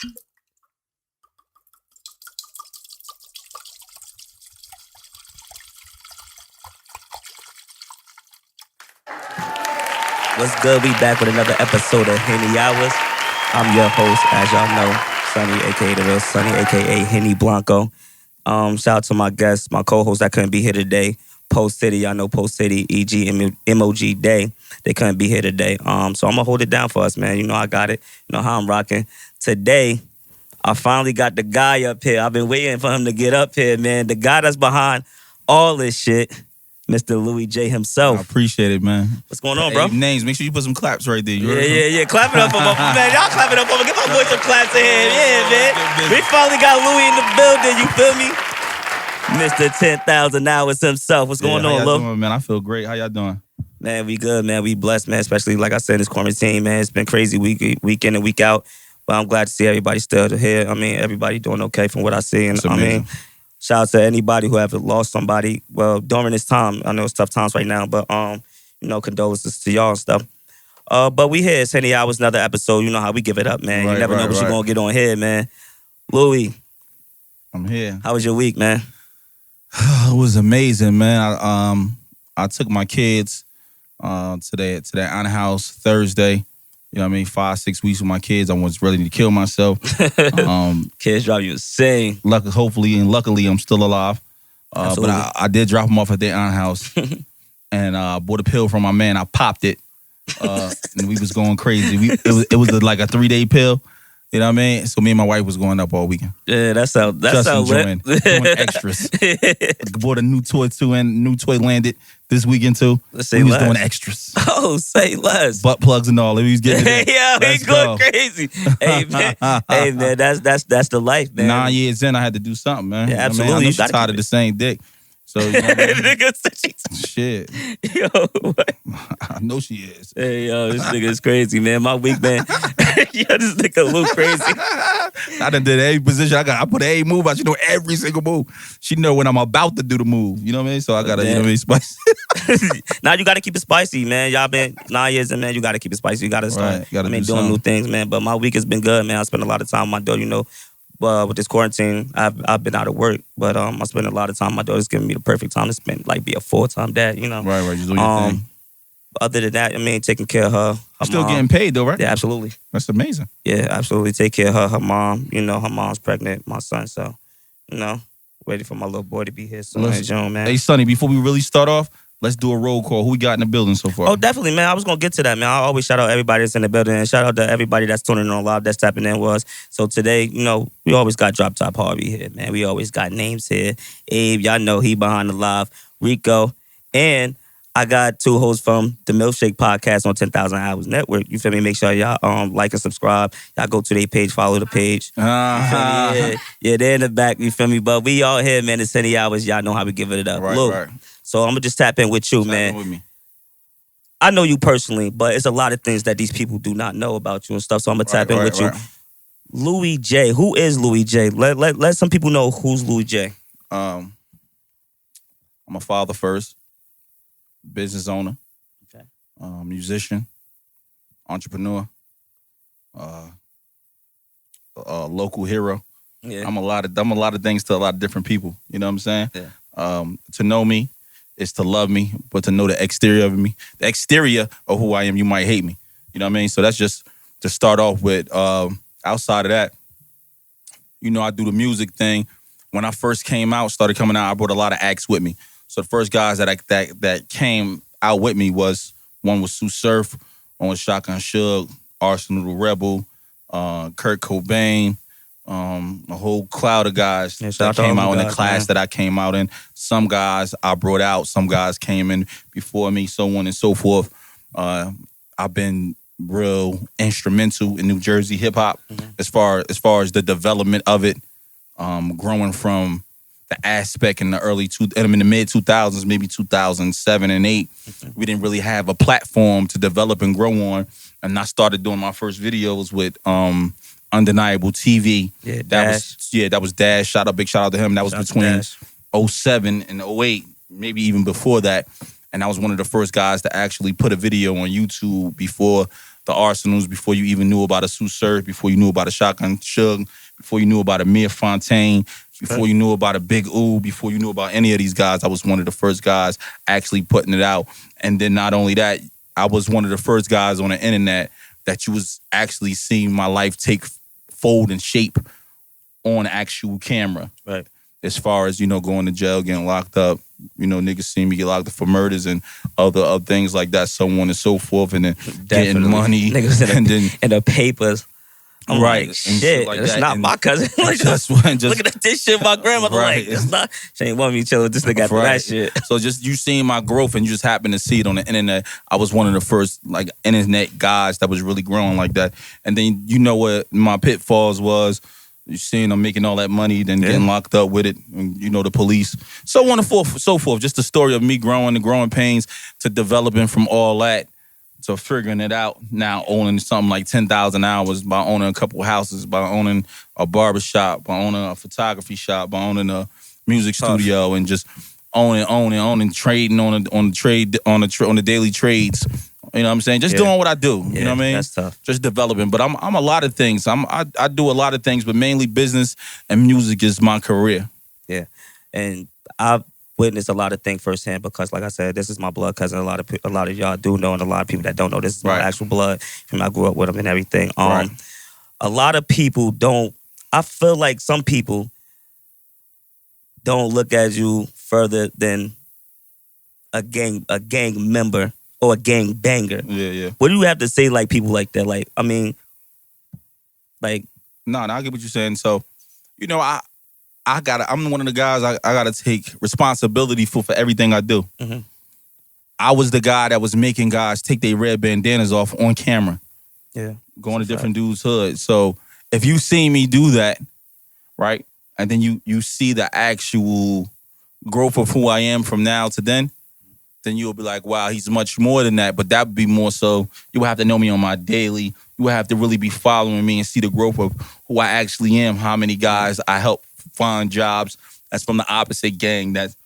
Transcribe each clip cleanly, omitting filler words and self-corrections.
What's good? We back with another episode of Henny Hours. I'm your host, as y'all know, Sonny, aka the real Sonny, aka Henny Blanco. Shout out to my guests, my co-hosts that couldn't be here today. Post City, I know Post City, EG, MOG Day. They couldn't be here today. So I'm gonna hold it down for us, man. You know I got it. You know how I'm rocking. Today, I finally got the guy up here. I've been waiting for him to get up here, man. The guy that's behind all this shit, Mr. Louis J himself. I appreciate it, man. What's going on, bro? Hey, names, make sure you put some claps right there. Yeah. Clap it up for my man. Y'all clap it up for me. Give my boy some claps in here. Yeah, man. We finally got Louis in the building. You feel me? Mr. 10,000 hours himself. What's going on, Lou? Doing, man? I feel great. How y'all doing? Man, we good, man. We blessed, man. Especially, like I said, this quarantine, man. It's been crazy week in and week out. But I'm glad to see everybody still here. I mean, everybody doing okay from what I see. And I mean, shout out to anybody who ever lost somebody. Well, during this time, I know it's tough times right now, but condolences to y'all and stuff. But we here. It's Henny Hours, another episode. You know how we give it up, man. You never know what you're gonna get on here, man. Louis, I'm here. How was your week, man? It was amazing, man. I took my kids to that aunt house Thursday. You know what I mean? 5-6 weeks with my kids. I was ready to kill myself. Kids drive you insane. Luckily, I'm still alive. But I did drop them off at their aunt house. And bought a pill from my man. I popped it. And we was going crazy. It was like a 3-day pill. You know what I mean? So me and my wife was going up all weekend. Yeah, that's how doing extras. Bought a new toy too, and new toy landed this weekend too. Let's say we was doing extras. Oh, say less. Butt plugs and all. We was getting it. Yo, he going crazy. Hey man, that's the life, man. 9 years in, I had to do something, man. Yeah, absolutely. You know, I know she's tired of the same dick. So, you know what I mean? Shit. Yo, what? I know she is. Hey, yo, this nigga is crazy, man. My week, man. Yo, this nigga a little crazy. I done did every position. I put every move out. She know every single move. She know when I'm about to do the move. You know what I mean? So I gotta, you know what I mean, spicy. Now you gotta keep it spicy, man. Y'all been 9 years in, man. You gotta keep it spicy. You gotta start. Doing new things, man. But my week has been good, man. I spent a lot of time with my daughter, you know. With this quarantine, I've been out of work, but I spend a lot of time. My daughter's giving me the perfect time to spend, like, be a full-time dad, you know. Right. You doing your thing. Other than that, I mean, taking care of her Still mom. Getting paid though, right? Yeah, absolutely. That's amazing. Yeah, absolutely. Take care of her mom. You know, her mom's pregnant, my son. So, you know, waiting for my little boy to be here soon in June, man. Hey, Sonny, before we really start off, let's do a roll call. Who we got in the building so far? Oh, definitely, man. I was going to get to that, man. I always shout out everybody that's in the building and shout out to everybody that's tuning in on live, that's tapping in with us. So today, you know, we always got Drop Top Harvey here, man. We always got names here. Abe, y'all know he behind the live. Rico, and I got two hosts from the Milkshake Podcast on 10,000 Hours Network. You feel me? Make sure y'all like and subscribe. Y'all go to their page, follow the page. Yeah, they're in the back. You feel me? But we all here, man. It's Henny Hours. Y'all know how we give it up. Right. So I'm going to just tap in with you, man. With me. I know you personally, but it's a lot of things that these people do not know about you and stuff. So I'm going to tap in with you. Louis J. Who is Louis J? Let some people know who's Louis J. I'm a father first, business owner, okay, musician, entrepreneur, local hero. Yeah. I'm a lot of things to a lot of different people. You know what I'm saying? Yeah. To know me is to love me, but to know the exterior of me, the exterior of who I am, you might hate me. You know what I mean? So that's just to start off with. Outside of that, you know, I do the music thing. When I first started coming out, I brought a lot of acts with me. So the first guys that came out with me was Sue Surf, one was Shotgun Suge, Arsenal the Rebel, Kurt Cobain, a whole cloud of guys that came out in the class that I came out in. Some guys I brought out, some guys came in before me, so on and so forth. I've been real instrumental in New Jersey hip hop as far as the development of it, growing from the aspect in the mid 2000s, maybe 2007 and 8. We didn't really have a platform to develop and grow on, and I started doing my first videos with Undeniable TV. Yeah, that was Dash. Big shout out to him. That was between 07 and 08, maybe even before that. And I was one of the first guys to actually put a video on YouTube before the arsenals, before you even knew about a Sue Surf, before you knew about a Shotgun Suge, before you knew about a Mia Fontaine, before you knew about a Big Ooh, before you knew about any of these guys. I was one of the first guys actually putting it out. And then not only that, I was one of the first guys on the internet that you was actually seeing my life take fold and shape on actual camera. Right. As far as, going to jail, getting locked up, niggas see me get locked up for murders and other things like that, so on and so forth, and then getting money. Niggas and then in the papers. I'm right, like, shit, like it's that. not And my cousin. Like, looking at this shit, my grandmother, Right. like, it's not, she ain't want me chilling with this nigga after that shit. So just you seeing my growth and you just happen to see it on the internet. I was one of the first internet guys that was really growing like that. And then what my pitfalls was. You seeing them making all that money, then getting locked up with it, and, the police. So on and so forth. Just the story of me growing, the growing pains, to developing from all that to figuring it out. Now owning something like 10,000 hours, by owning a couple houses, by owning a barbershop, by owning a photography shop, by owning a music studio, and just owning, trading on the daily trades. You know what I'm saying? Just doing what I do. You know what I mean? That's tough. Just developing. But I'm a lot of things. I do a lot of things, but mainly business and music is my career. Yeah. And I've witnessed a lot of things firsthand because, like I said, this is my blood cousin. A lot of y'all do know, and a lot of people that don't know, this is my actual blood. I grew up with him and everything. A lot of people don't. I feel like some people don't look at you further than a gang member or a gang banger. Yeah. What do you have to say, like, people like that? Like, I mean, like, No, I get what you're saying. So, I'm one of the guys I gotta take responsibility for everything I do. Mhm. I was the guy that was making guys take their red bandanas off on camera. Yeah. Going to different dudes' hoods. So if you see me do that, right, and then you see the actual growth of who I am from now to then you'll be like, wow, he's much more than that. But that would be more so, you would have to know me on my daily. You would have to really be following me and see the growth of who I actually am, how many guys I help find jobs that's from the opposite gang, that's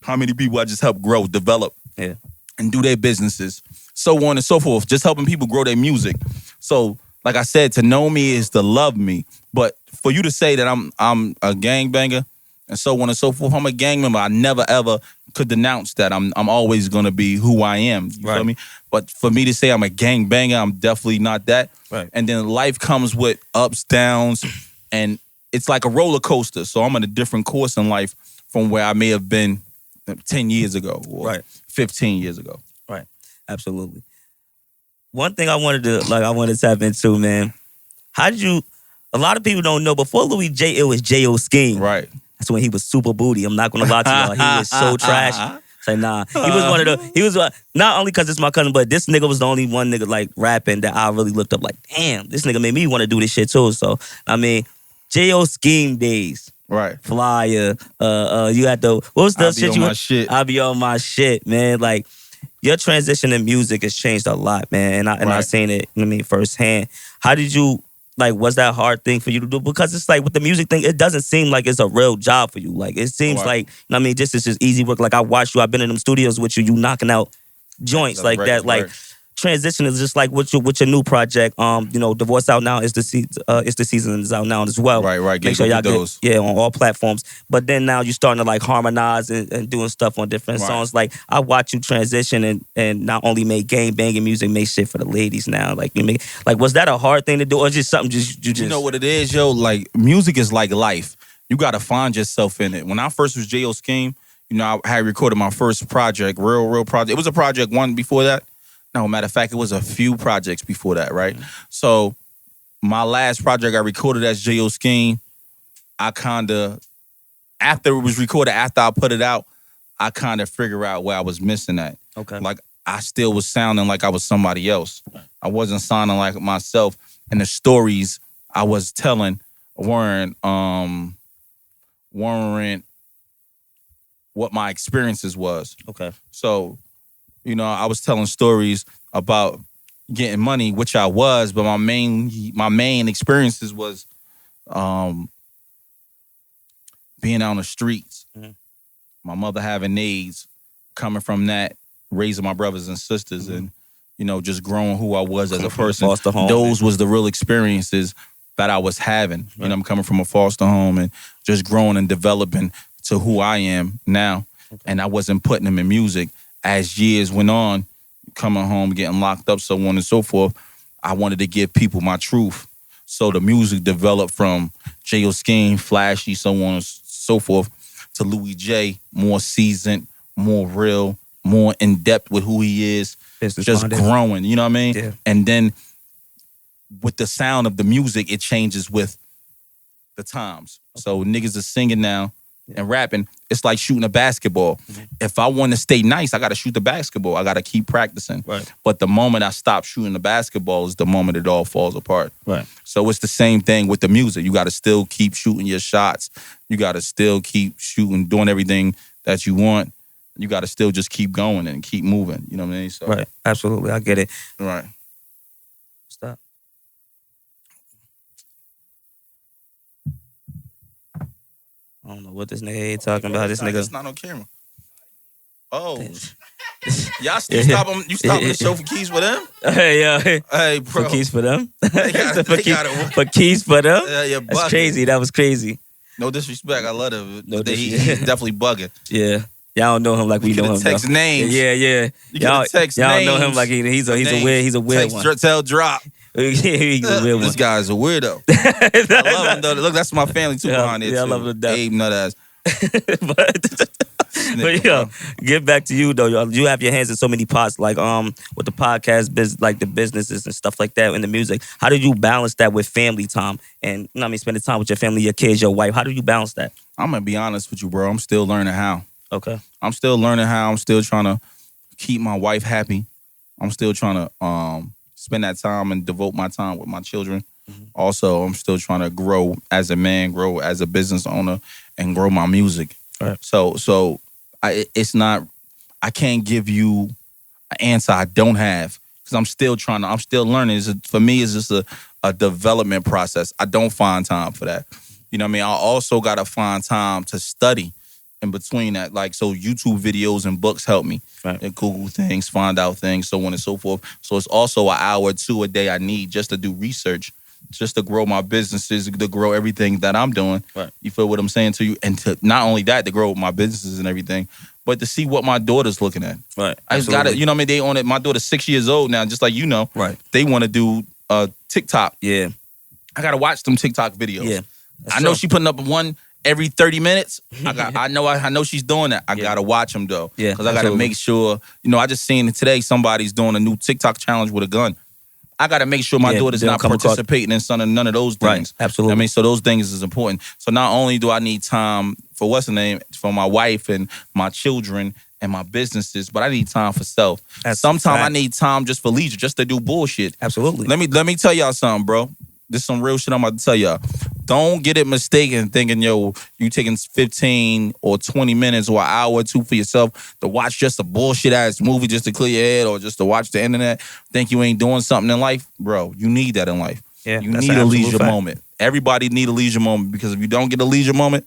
how many people I just help grow, develop, and do their businesses, so on and so forth. Just helping people grow their music. So, like I said, to know me is to love me. But for you to say that I'm a gangbanger and so on and so forth, I'm a gang member. I never ever could denounce that. I'm always gonna be who I am. You feel me? But for me to say I'm a gangbanger, I'm definitely not that. Right. And then life comes with ups, downs, and it's like a roller coaster. So I'm on a different course in life from where I may have been 10 years ago or 15 years ago. Right. Absolutely. One thing I wanted to tap into, man. How did you? A lot of people don't know. Before Louis J, it was J.O. Scheme. Right. That's when he was super booty. I'm not gonna lie to y'all. He was so trash. Say nah. He was one of the. He was not only because it's my cousin, but this nigga was the only one nigga like rapping that I really looked up. Like, damn, this nigga made me want to do this shit too. So I mean, J.O. Scheme days. Right. Flyer. You had the what was the shit you? My shit. I be on my shit, man. Like, your transition in music has changed a lot, man. And I seen it, firsthand. How did you, like, was that a hard thing for you to do? Because it's like with the music thing, it doesn't seem like it's a real job for you. Like, it seems like, this is just easy work. Like, I watched you, I've been in them studios with you knocking out joints like that. Like, transition is just like with your new project. Divorce out now is the season is out now as well. Right. Make sure y'all get on all platforms. But then now you're starting to like harmonize and doing stuff on different songs. Like, I watch you transition and not only make gang banging music, make shit for the ladies now. Like, was that a hard thing to do, or just something you know what it is, yo? Like, music is like life. You gotta find yourself in it. When I first was J.O. Scheme, I had recorded my first project, real project. It was a project one before that. No, matter of fact, it was a few projects before that, right? Mm-hmm. So my last project I recorded as J.O. Scheme, I after it was recorded, after I put it out, I kind of figured out where I was missing at. Okay. Like, I still was sounding like I was somebody else. I wasn't sounding like myself. And the stories I was telling weren't what my experiences was. Okay. So, I was telling stories about getting money, which I was, but my main experiences was being out on the streets. Mm-hmm. My mother having AIDS, coming from that, raising my brothers and sisters, and just growing who I was as Coming a from a person. foster home, Those was the real experiences that I was having. Right. I'm coming from a foster home and just growing and developing to who I am now. Okay. And I wasn't putting them in music. As years went on, coming home, getting locked up, so on and so forth, I wanted to give people my truth. So the music developed from J.O. Skeen, Flashy, so on and so forth, to Louis J, more seasoned, more real, more in-depth with who he is, Business just minded. growing, you know what I mean? Yeah. And then with the sound of the music, it changes with the times. So niggas are singing now and rapping. It's like shooting a basketball. If I want to stay nice, I got to shoot the basketball. I got to keep practicing. Right. But the moment I stop shooting the basketball is the moment it all falls apart. Right. So it's the same thing with the music. You got to still keep shooting your shots. You got to still keep shooting, doing everything that you want. You got to still just keep going and keep moving. You know what I mean? So, Right. Absolutely. I get it. Right. Stop. I don't know what this nigga ain't talking about. This nigga. It's not on camera. Oh. Y'all Yeah. stop him. You stop the show for keys for them? Hey, yo. Hey, bro. For keys for them? They got it. For keys for them? Yeah, you're That's bugging. crazy. That was crazy. No disrespect. I love it. No He's definitely bugging. Yeah. Y'all don't know him like we You know could him. text though. names. Yeah. You Y'all, could text y'all names. know him like he's a weird text, one. Tell drop. He's a weird one. This guy's a weirdo. I love him though. Look, that's my family too Yeah, behind there yeah, I too. love him to death. Abe Nutass. but yo, get back to you though. You have your hands in so many pots, like with the podcast, like the businesses and stuff like that, and the music. How do you balance that with family time and spending time with your family, your kids, your wife? How do you balance that? I'm gonna be honest with you, bro. I'm still learning how. Okay. I'm still learning how. I'm still trying to keep my wife happy. I'm still trying to spend that time and devote my time with my children. Mm-hmm. Also, I'm still trying to grow as a man, grow as a business owner, and grow my music. Right. So it's not. I can't give you an answer I don't have because I'm still learning. For me, it's just a development process. I don't find time for that. You know what I mean? I also gotta find time to study in between that. Like, so YouTube videos and books help me. Right. And Google things, find out things, so on and so forth. So it's also an hour or two a day I need just to do research, just to grow my businesses, to grow everything that I'm doing. Right. You feel what I'm saying to you? And to not only that, to grow my businesses and everything, but to see what my daughter's looking at. Right. I just got to, you know what I mean? They on it. My daughter's 6 years old now, just like you know. Right. They want to do TikTok. Yeah. I got to watch them TikTok videos. Yeah. I know she putting up one every 30 minutes. I know she's doing that. I gotta watch them though. Yeah, Because I gotta make sure, I just seen today somebody's doing a new TikTok challenge with a gun. I gotta make sure my daughter's they don't not come across- participating in none of those things. Right, absolutely. I mean, so those things is important. So not only do I need time for for my wife and my children and my businesses, but I need time for self. Sometimes I need time just for leisure, just to do bullshit. Absolutely. Let me tell y'all something, bro. This is some real shit I'm about to tell y'all. Don't get it mistaken thinking, you taking 15 or 20 minutes or an hour or two for yourself to watch just a bullshit ass movie just to clear your head or just to watch the internet. Think you ain't doing something in life? Bro, you need that in life. Yeah, you that's need an a absolute leisure fact. moment. Everybody need a leisure moment because if you don't get a leisure moment,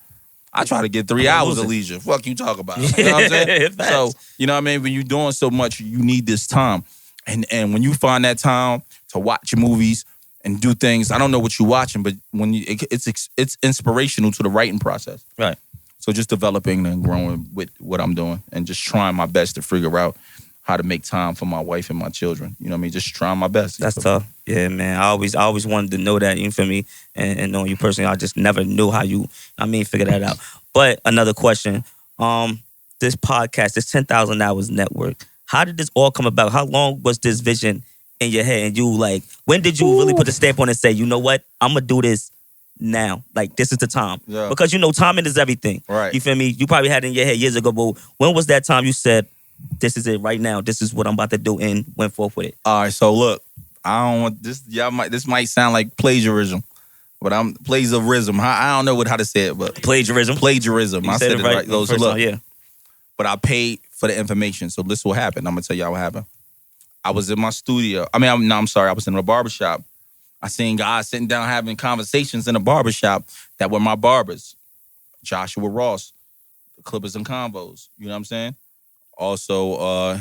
I try to get 3 hours of losing. leisure. Fuck you talk about. You know what I'm saying? Facts. So, you know what I mean? When you're doing so much, you need this time. And when you find that time to watch your movies and do things, I don't know what you're watching, but when it's inspirational to the writing process. Right. So just developing and growing with what I'm doing and just trying my best to figure out how to make time for my wife and my children. You know what I mean? Just trying my best. That's tough. Yeah, man. I always wanted to know that, you feel me? And knowing you personally, I just never knew how you, figure that out. But another question, this podcast, this 10,000 Hours Network, how did this all come about? How long was this vision in your head? And you when did you really put the stamp on and say, you know what? I'm going to do this now. Like, this is the time. Yeah. Because, timing is everything. Right. You feel me? You probably had it in your head years ago, but when was that time you said, this is it right now. This is what I'm about to do, and went forth with it. All right, so look, I don't want this. This might sound like plagiarism, but I'm plagiarism. I don't know how to say it, but Plagiarism. I said it right. So look, yeah. But I paid for the information. So this is what happened. I'm gonna tell y'all what happened. I was in my studio. I'm sorry. I was in a barbershop. I seen guys sitting down having conversations in a barbershop that were my barbers, Joshua Ross, the Clippers and Convos. You know what I'm saying? Also,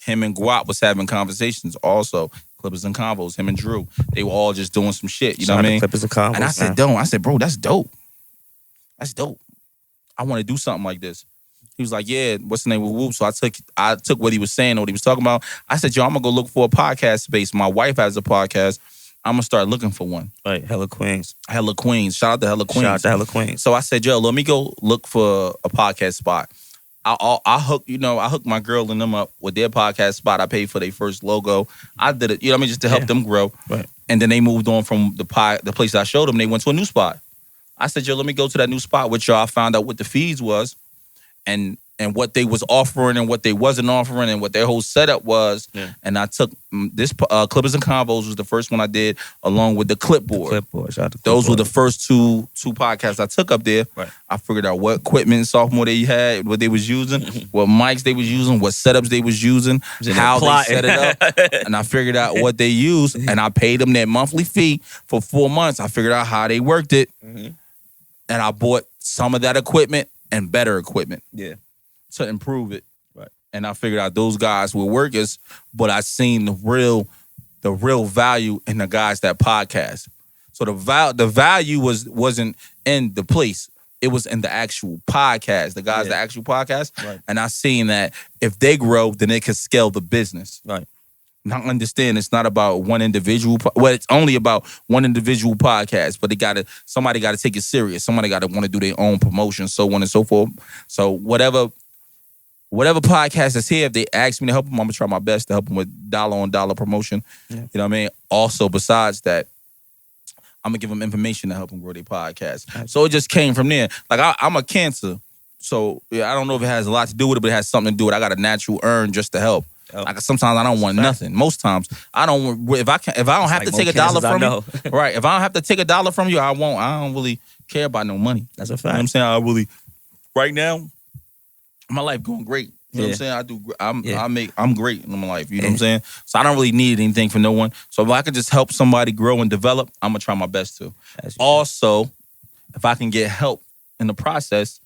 Him and Guap was having conversations also. Clippers and Convos, him and Drew. They were all just doing some shit. You know what I mean? Clippers and Convos. And I said, bro, that's dope. That's dope. I want to do something like this. He was like, yeah, what's the name of Whoop? So I took what he was saying, what he was talking about. I said, yo, I'm gonna go look for a podcast space. My wife has a podcast. I'm gonna start looking for one. Right, Hella Queens. Hella Queens. Shout out to Hella Queens. Shout out to Hella Queens. So I said, yo, let me go look for a podcast spot. I hooked my girl and them up with their podcast spot. I paid for their first logo. I did it, you know what I mean, just to help them grow. Right. And then they moved on from the place I showed them. They went to a new spot. I said, yo, let me go to that new spot with y'all. I found out what the fees was and what they was offering and what they wasn't offering and what their whole setup was. Yeah. And I took this Clippers and Convos was the first one I did along with the Clipboard. Shout out to Those were the first two podcasts I took up there. Right. I figured out what equipment sophomore they had, what they was using, what mics they was using, what setups they was using, how they set it up. And I figured out what they used and I paid them their monthly fee for 4 months. I figured out how they worked it. Mm-hmm. And I bought some of that equipment and better equipment. Yeah. To improve it. Right. And I figured out those guys were workers, but I seen the real value in the guys that podcast. So the value wasn't in the place. It was in the actual podcast. The guys, the actual podcast. Right. And I seen that if they grow, then they can scale the business. Right. Now understand it's not about one individual. Well, it's only about one individual podcast, but somebody got to take it serious. Somebody got to want to do their own promotion, so on and so forth. So whatever podcast is here, if they ask me to help them, I'm gonna try my best to help them with dollar-on-dollar promotion. Yeah. You know what I mean? Also, besides that, I'm gonna give them information to help them grow their podcast. Absolutely. So it just came from there. Like I'm a Cancer, so I don't know if it has a lot to do with it, but it has something to do with it. I got a natural urn just to help. Oh. Like sometimes I don't want nothing. Most times I don't. If I don't have to take $1 from you, right? If I don't have to take $1 from you, I won't. I don't really care about no money. That's a fact. You know what I'm saying? I really, right now, my life going great. You know what I'm saying? I'm great in my life. You know what I'm saying? So I don't really need anything from no one. So if I can just help somebody grow and develop, I'm gonna try my best to. Also, if I can get help in the process.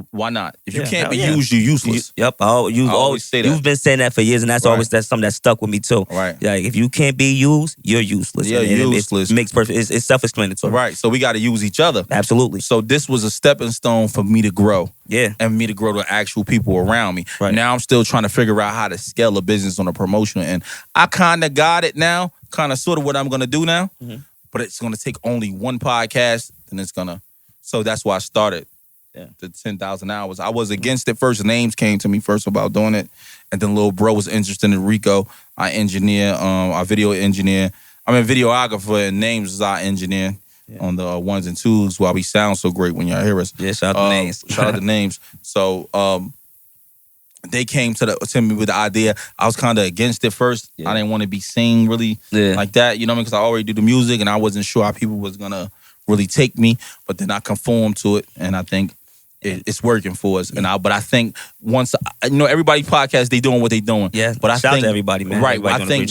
Why not? If you can't be used, you're useless. Yep. You've always say that. You've been saying that for years, and that's that's something that stuck with me too. Right. Like if you can't be used, you're useless. Yeah, useless. It makes perfect. It's self-explanatory. Right. So we got to use each other. Absolutely. So this was a stepping stone for me to grow. Yeah. And me to grow the actual people around me. Right. Now I'm still trying to figure out how to scale a business on a promotion, and I kind of got it now. Kind of sort of what I'm gonna do now, but it's gonna take only one podcast, and it's gonna. So that's why I started. Yeah. The 10,000 hours. I was against it first. Names came to me first about doing it. And then little bro was interested in Rico, our engineer, our video engineer. I'm a videographer and Names is our engineer on the ones and twos while we sound so great when y'all hear us. Yeah, shout out to Names. Shout out to Names. So they came to me with the idea. I was kind of against it first. Yeah. I didn't want to be seen really like that. You know what I mean? Because I already do the music and I wasn't sure how people was going to really take me. But then I conformed to it. And I think it's working for us, but I think once everybody podcast, they doing what they doing. Yeah, but shout out to everybody, man. Right, I think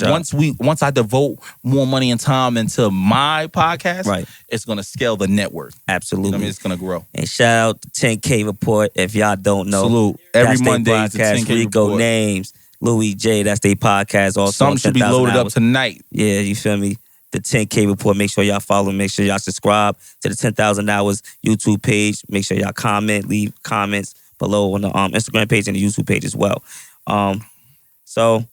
once I devote more money and time into my podcast, it's gonna scale the network. Absolutely, you know what I mean, it's gonna grow. And shout out to 10K Report. If y'all don't know, salute every Monday. Podcast, Rico Report. Names, Louis J. That's their podcast. Also, something should be loaded up tonight. Yeah, you feel me? The 10K Report. Make sure y'all follow. Make sure y'all subscribe to the 10,000 Hours YouTube page. Make sure y'all comment, leave comments below on the Instagram page and the YouTube page as well. So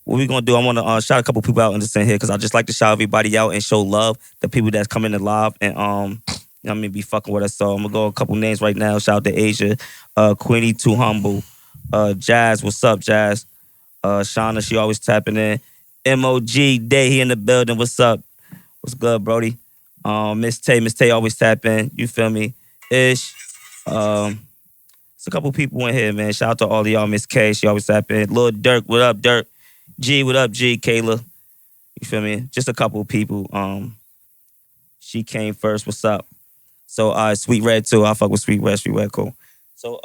what we gonna do? I want to shout a couple people out in this in here because I just like to shout everybody out and show love. The people that's coming to live and you know what I mean, be fucking with us. So I'm gonna go a couple names right now. Shout out to Asia, Queenie Too Humble, Jazz. What's up, Jazz? Shauna, she always tapping in. MOG Day, he in the building. What's up? What's good, Brody? Miss Tay always tap in. You feel me? Ish. It's a couple people in here, man. Shout out to all of y'all. Miss K, she always tap in. Lil Dirk, what up, Dirk? G, what up, G? Kayla. You feel me? Just a couple of people. She came first. What's up? So, Sweet Red too. I fuck with Sweet Red. Sweet Red, cool. So,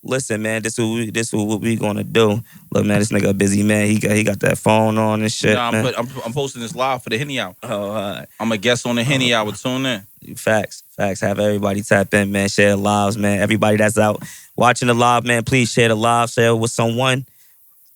listen, man, this is what we gonna do. Look, man, this nigga a busy man. He got that phone on and shit. Nah, man. I'm posting this live for the Henny Hour. Oh, all right. I'm a guest on the Henny Hour. Tune in. Facts. Have everybody tap in, man. Share the lives, man. Everybody that's out watching the live, man, please share the live. Share it with someone.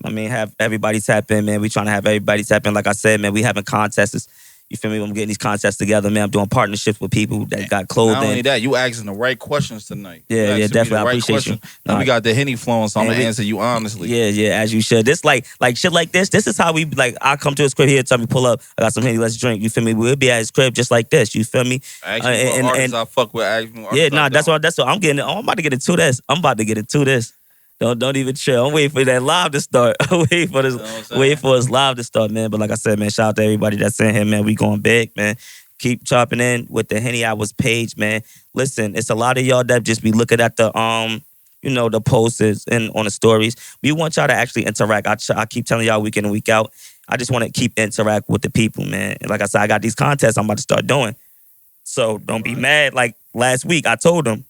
I mean, have everybody tap in, man. We trying to have everybody tap in. Like I said, man, we having contests. You feel me? I'm getting these contests together, man. I'm doing partnerships with people that got clothing. Not only that, you asking the right questions tonight. Yeah, you definitely. I appreciate you. And we got the Henny flowing, so I'm gonna answer you honestly. Yeah, as you should. This like shit like this. This is how we like. I come to his crib here, tell me pull up. I got some Henny, let's drink. You feel me? We'll be at his crib just like this. You feel me? Ask me what artists I fuck with. Ask me what yeah, artists that's what I'm getting. I'm about to get into this. Don't even chill. I'm waiting for that live to start. I'm waiting for this. Waiting for his live to start, man. But like I said, man, shout out to everybody that's in here, man. We going big, man. Keep chopping in with the Henny Hours page, man. Listen, it's a lot of y'all that just be looking at the the posts and on the stories. We want y'all to actually interact. I keep telling y'all week in and week out. I just want to keep interact with the people, man. And like I said, I got these contests I'm about to start doing. So don't be mad. Like last week, I told them,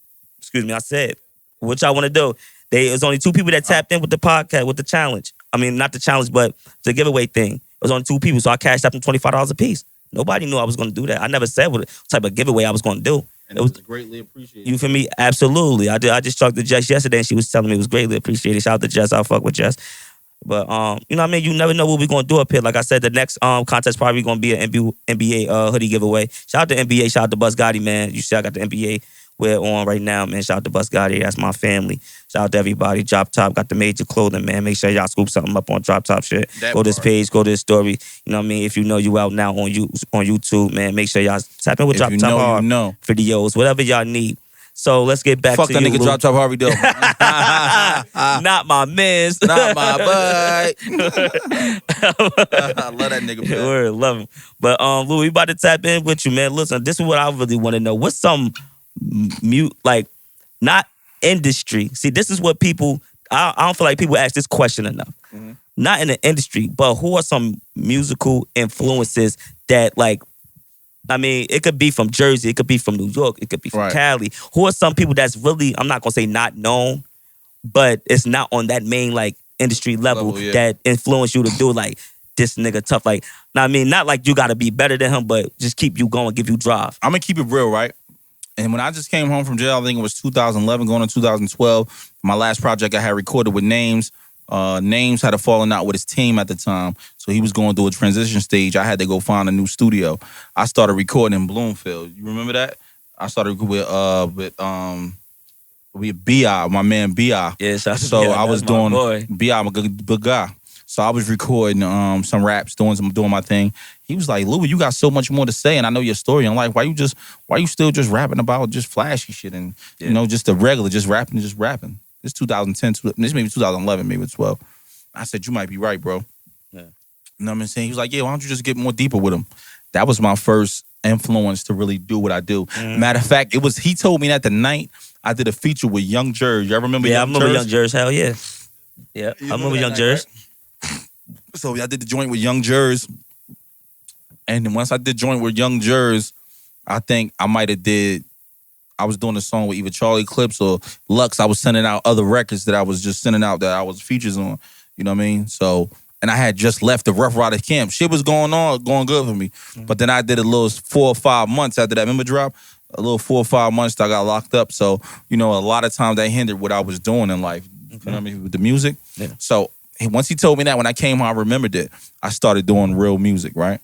I said, what y'all want to do? It was only 2 people that tapped in with the podcast, with the challenge. I mean, not the challenge, but the giveaway thing. It was only 2 people, so I cashed out them $25 a piece. Nobody knew I was going to do that. I never said what type of giveaway I was going to do. And it was greatly appreciated. You feel me? Absolutely. I just talked to Jess yesterday, and she was telling me it was greatly appreciated. Shout out to Jess. I'll fuck with Jess. But, you know what I mean? You never know what we're going to do up here. Like I said, the next contest probably going to be an NBA hoodie giveaway. Shout out to NBA. Shout out to Buzz Gotti, man. You see I got the NBA we're on right now, man. Shout out to Buzz Gotti. That's my family. Shout out to everybody. Drop Top got the major clothing, man. Make sure y'all scoop something up on Drop Top shit. Go to this page, go to this story. You know what I mean? If you know you out now on YouTube, man, make sure y'all tap in with Drop Top Hard videos, whatever y'all need. So let's get back to you. Fuck that nigga Drop Top Harvey though. Not my mans. Not my boy. I love that nigga, man. Word, love him. But Lou, we about to tap in with you, man. Listen, this is what I really want to know. What's some not industry. See, this is what people, I don't feel like people ask this question enough. Mm-hmm. Not in the industry, but who are some musical influences that it could be from Jersey, it could be from New York, it could be from Cali. Who are some people that's really, I'm not going to say not known, but it's not on that main industry level that influence you to do this nigga tough. Not like you got to be better than him, but just keep you going, give you drive. I'm going to keep it real, right? And when I just came home from jail, I think it was 2011 going to 2012, my last project I had recorded with Names. Names had a falling out with his team at the time, so he was going through a transition stage. I had to go find a new studio. I started recording in Bloomfield. You remember that? I started with B.I., my man B.I. Yeah, so I was doing B.I., I'm a good guy. So I was recording some raps, doing my thing. He was like, Louis, you got so much more to say, and I know your story. I'm like, why you still just rapping about just flashy shit and just the regular, just rapping. This 2010, this maybe 2011, maybe 12. I said, you might be right, bro. Yeah. You know what I'm saying? He was like, yeah, why don't you just get more deeper with him? That was my first influence to really do what I do. Mm. Matter of fact, he told me that the night I did a feature with Young Jers. Y'all remember Young Jers? Yeah, I remember Young Jers. Hell yeah. Yeah, I remember Young Jers. So I did the joint with Young Jers. And then once I did joint with Young Jers, I think I was doing a song with either Charlie Clips or Lux. I was sending out other records that I was just sending out that I was features on. You know what I mean? So, and I had just left the Rough Rider camp. Shit was going good for me. Mm-hmm. But then I did a little 4 or 5 months after that. Remember drop? A little 4 or 5 months that I got locked up. So, a lot of times that hindered what I was doing in life. Okay. You know what I mean? With the music. Yeah. So once he told me that, when I came home, I remembered it. I started doing real music, right?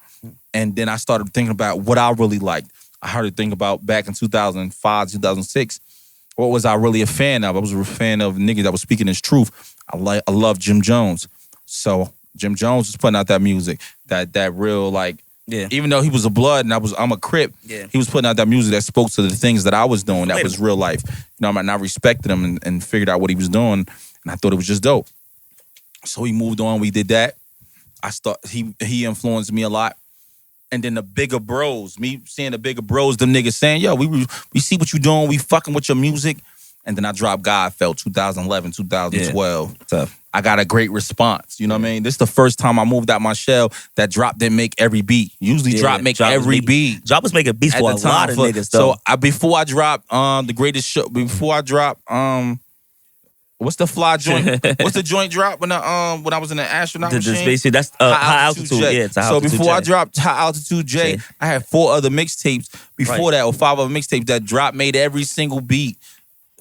And then I started thinking about what I really liked. I started thinking about back in 2005, 2006, what was I really a fan of? I was a fan of niggas that was speaking his truth. I love Jim Jones. So Jim Jones was putting out that music, that real even though he was a blood and I'm a Crip, he was putting out that music that spoke to the things that I was doing. That was real life. I respected him and figured out what he was doing, and I thought it was just dope. So he moved on. We did that. He influenced me a lot. And then the bigger bros, me seeing the bigger bros, them niggas saying, yo, we see what you doing, we fucking with your music. And then I dropped Godfell 2011, 2012. Yeah. Tough. I got a great response. You know what I mean? This is the first time I moved out my shell that Drop didn't make every beat. Usually Drop make every beat. Drop was making beats for a lot of niggas, though. So before I dropped the greatest show, before I dropped what's the fly joint? What's the joint drop when I was in the astronaut machine? That's high altitude. Yeah, it's so before I dropped High Altitude J, I had 4 other mixtapes before that, or 5 other mixtapes that dropped, made every single beat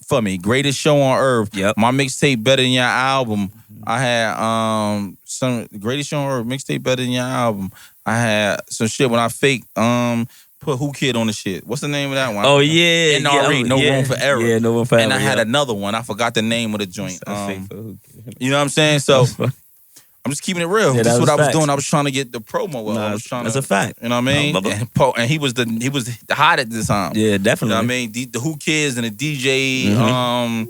for me. Greatest Show on Earth. Yep. My mixtape Better Than Your Album. I had some Greatest Show or mixtape better than your album. I had some shit when I fake put Who Kid on the shit. What's the name of that one? Oh yeah, NRE, yeah, No yeah. Room for Error. Yeah, No Room for Error. And I had yeah. another one. I forgot the name of the joint. Fake for Who Kid. You know what I'm saying? So I'm just keeping it real. Yeah, This is that what I was was facts. doing. I was trying to get the promo. Nah, I was trying that's to. a fact. You know what I mean? remember. And he was the hot at this time. Yeah, You definitely. know what I mean? The Who Kids and the DJ. Mhm.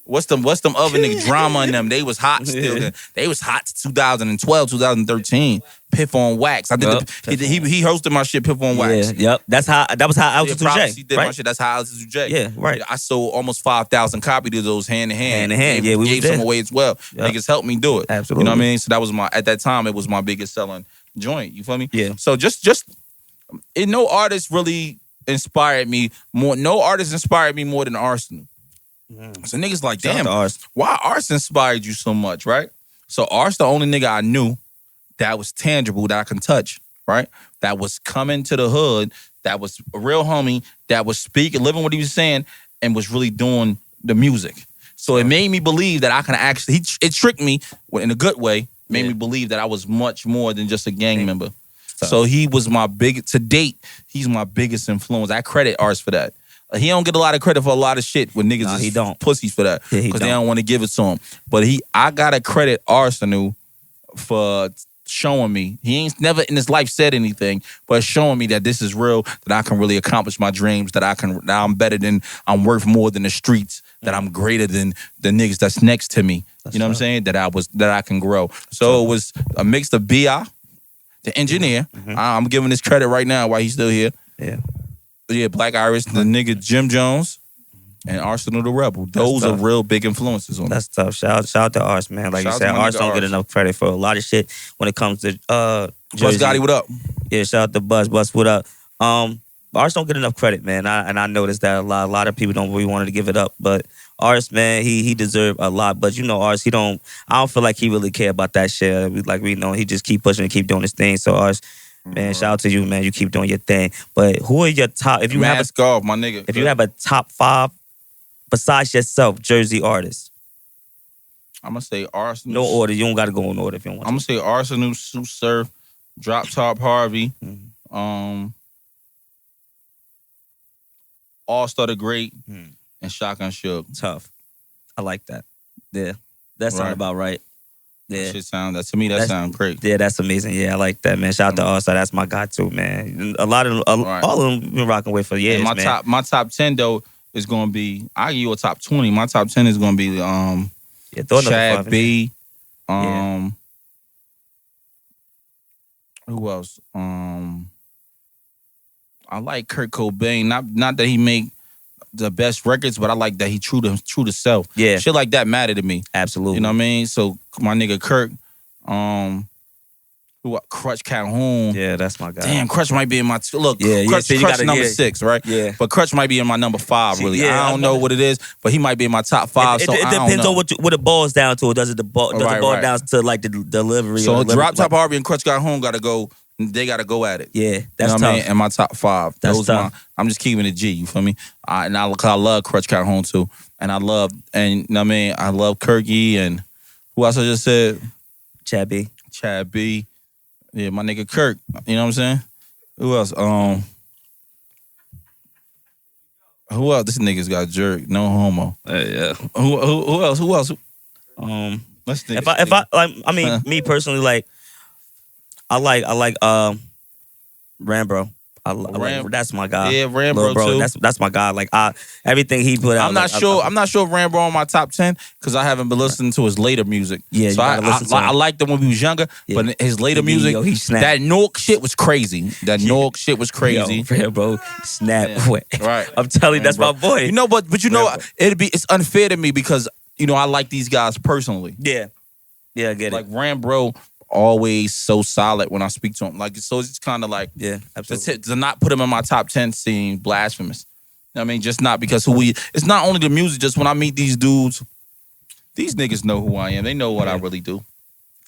What's them other niggas drama in them? They was hot still. Yeah. They was hot to 2012, 2013. Piff on Wax. I did Yup, he hosted my shit. Piff on Wax. Yeah, yep. That was how Altitude Prophecy J. did my Right? shit. That's how Altitude J. Yeah, right. I sold almost 5,000 copies of those hand in hand. Hand in hand, yeah, we gave was some there. away as well. Yup. Niggas helped me do it. Absolutely. You know what I mean? So that was at that time it was my biggest selling joint. You feel me? Yeah. So just no artist really inspired me more. No artist inspired me more than Arsenal. So niggas like, Shout out damn, to Ars. why Ars inspired you so much, right? So Ars the only nigga I knew that was tangible, that I can touch, right? That was coming to the hood, that was a real homie, that was speaking, living what he was saying, and was really doing the music. So it made me believe that I can actually, it tricked me in a good way, made Yeah. me believe that I was much more than just a gang member. Tough. So he was to date, he's my biggest influence. I credit Ars for that. He don't get a lot of credit for a lot of shit when niggas Nah, is he don't. pussies for that. Yeah, he Because they don't. don't want to give it to him. But I gotta credit Arsenal for showing me. He ain't never in his life said anything, but showing me that this is real, that I can really accomplish my dreams, that I'm better than, I'm worth more than the streets, that I'm greater than the niggas that's next to me. You know what I'm saying? That I can grow. So it was a mix of B.I., the engineer. I'm giving this credit right now while he's still here. Yeah. Yeah, Black Iris, the nigga Jim Jones, and Arsenal the Rebel. Those are tough. real big influences on us. That's tough. Shout out to Ars, man. Like Shout out you to said, my Ars nigga don't get Ars. enough credit for a lot of shit when it comes to Buzz Jersey. Gotti, what up? Yeah, shout out to Buzz, what up? Ars don't get enough credit, man. I noticed that a lot of people don't really want to give it up. But Ars, man, he deserved a lot. But you know, Ars, I don't feel like he really care about that shit. We know he just keep pushing and keep doing his thing. So Ars, man, shout out to you, man. You keep doing your thing. But who are your top? If you Mask off, my nigga. if you have a top 5 besides yourself, Jersey artists, I'm gonna say Arsenal. no order. You don't got to go in order if you don't want. I'm gonna say Arsenal, Sue Surf, Drop Top Harvey, All Star the Great, and Shotgun Suge. Tough. I like that. Yeah, that sound Right. about right. Yeah. That sound great. Yeah, that's amazing. Yeah, I like that, man. Shout out to All-Star. That's my guy, too, man. A lot of Right. all of them been rocking with for years, And man. my top 10 though is gonna be, I give you a top 20. My top 10 is gonna be Yeah, throw another Shad 5 in B. Yeah. Who else? I like Kurt Cobain. Not that he make the best records, but I like that he true to self. Yeah. Shit like that matter to me. Absolutely. You know what I mean? So my nigga Kirk, Crutch Calhoun. Yeah, that's my guy. Damn, Crutch might be in my look. Yeah, yeah, Crutch, so you Crutch gotta number get- 6, right? Yeah. But Crutch might be in my number 5, really. Yeah, I don't know what it is, but he might be in my top 5. It so I don't depends know. on what it boils down to. Does it boil Right. down to like the delivery? So or the Drop Top like, Harvey and Crutch Calhoun gotta go. They gotta go at it. Yeah, You that's know tough. what I mean? And my top 5. That's Those tough. I'm just keeping it G. You feel me? I love Crutch Calhoun too, and you know what I mean? I love Kirky and who else I just said? Chad B. Chad B. Yeah, my nigga Kirk. You know what I'm saying? Who else? Who else? This nigga's got jerk. No homo. Yeah. Who else? Let's think. If I like, I mean, me personally, like, I like Rambro. I like, that's my guy. Yeah, Rambro Lil bro, too. that's my guy. Like, everything he put out. I'm not sure. I'm not sure if Rambro on my top 10 because I haven't been listening to his later music. Yeah, so you gotta listen to I him. liked him when we was younger, Yeah. but his later Yo, music, he snapped. that Nork shit was crazy. That Nork shit was crazy. Yo, Rambro, snap. Yeah. Right. I'm telling you, that's my boy. You know, but you know, Rambro. it's unfair to me because you know I like these guys personally. Yeah, I get Like it. Rambro, always so solid when I speak to him. Like so, it's kind of like Yeah, absolutely. to not put him in my top 10 seem blasphemous. You know what I mean, just not because it's not only the music, just when I meet these dudes, these niggas know who I am. They know what I really do.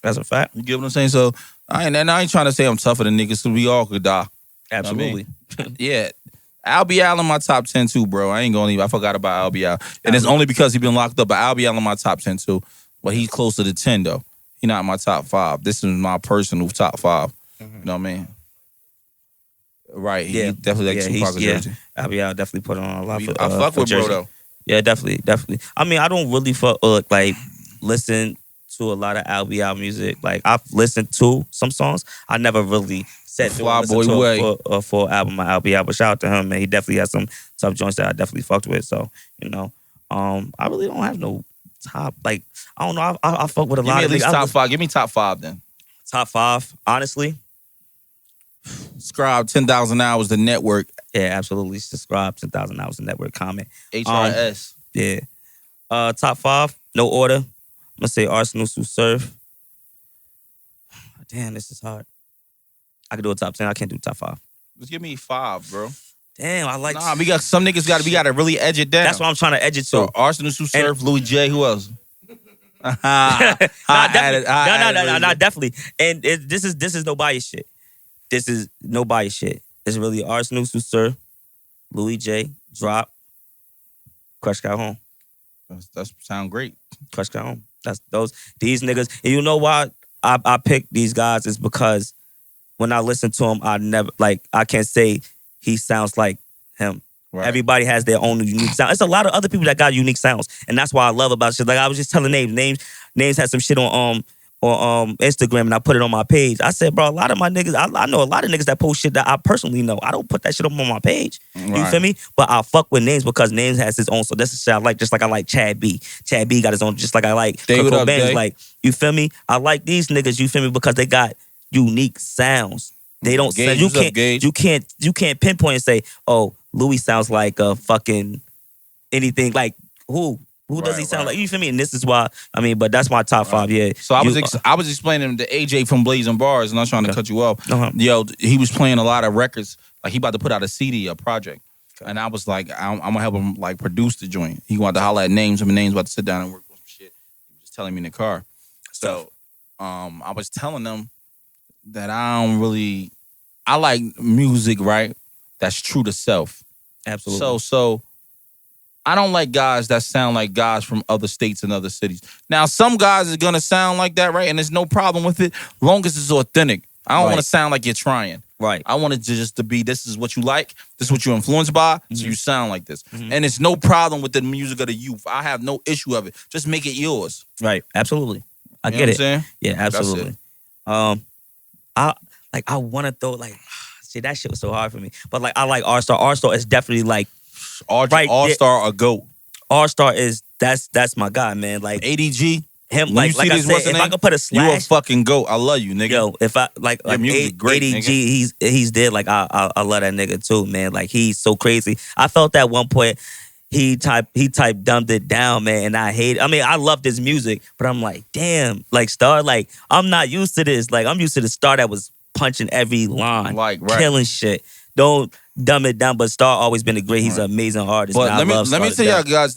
That's a fact. You get what I'm saying? So I ain't trying to say I'm tougher than niggas, so we all could die. Absolutely. Yeah. Albie Al in my top 10 too, bro. I ain't gonna leave. I forgot about Albie Al. And it's only because he been locked up, but Albie Al in my top 10 too. but he's closer to 10 though. He not in my top 5. This is my personal top 5. You know what I mean? Right. He definitely like Tupac or Jersey. I'll definitely put on a lot for I fuck for with Jersey. bro though. Yeah, definitely. I mean, I don't really fuck like listen to a lot of LBR music. Like I've listened to some songs. I never really sat through and listened to a full album of LBR. But shout out to him, man. He definitely has some tough joints that I definitely fucked with. So I really don't have no top. Like I don't know. I fuck with a lot of at least top 5. Give me top 5 then. Top 5, honestly. Subscribe 10,000 hours the network. Yeah, absolutely. Subscribe 10,000 hours the network. Comment. HRS. Yeah. Top 5, no order. I'm gonna say Arsenal Sue Surf. Damn, this is hard. I can do a top 10. I can't do top 5. Just give me 5, bro. Damn, I like. Nah, we got some niggas. We gotta really edge it down. That's what I'm trying to edge it to. So Arsenal Sue Surf, Louis J. Who else? Definitely. And this is no bias shit. This is no bias shit. It's really Arsenal Sue Surf, Louis J. Drop. Crush got home. That sound great. Crush got home. That's these niggas. And you know why I picked these guys is because when I listen to him, I can't say he sounds like him. Right. Everybody has their own unique sound. It's a lot of other people that got unique sounds, and that's why I love about shit. Like I was just telling names had some shit on Instagram, and I put it on my page. I said, bro, a lot of my niggas, I know a lot of niggas that post shit that I personally know. I don't put that shit up on my page. Right. You feel me? But I fuck with names because names has his own. So that's the shit I like. Just like I like Chad B. Chad B got his own. Just like I like Kurt Cobain's. Like you feel me? I like these niggas. You feel me? Because they got unique sounds. They don't sound, you can't pinpoint and say, oh, Louis sounds like a fucking anything. Like who does he sound like? You feel me? And this is why but that's my top 5. Yeah. So I was explaining to AJ from Blazing Bars, and I'm not trying to cut you off. Yo, he was playing a lot of records. Like he about to put out a CD, a project, and I was like, I'm gonna help him like produce the joint. He wanted to holler at names. Names about to sit down and work on some shit. He was just telling me in the car. So I was telling them that I like music, right? That's true to self. Absolutely. So I don't like guys that sound like guys from other states and other cities. Now, some guys is gonna sound like that, right? And there's no problem with it, long as it's authentic. I don't want to sound like you're trying. Right. I want it just to be, this is what you like, this is what you're influenced by, so you sound like this. And it's no problem with the music of the youth. I have no issue of it. Just make it yours. Right. Absolutely. I get it. Saying? Yeah, absolutely. I want to throw see, that shit was so hard for me. But I like R-Star. R-Star is definitely R-Star a GOAT. R-Star is that's my guy, man. Like ADG. Him, like I said, if I could put a slash, you a fucking GOAT. I love you, nigga. Yo, if I like music great, ADG, nigga. he's dead. Like I love that nigga too, man. Like he's so crazy. I felt at one point he dumbed it down, man, and I hate it. I mean, I love this music, but I'm like, damn, like Star, like I'm not used to this. Like I'm used to the Star that was punching every line, killing shit. Don't dumb it down, but Star always been a great. He's an amazing artist. But let me tell y'all guys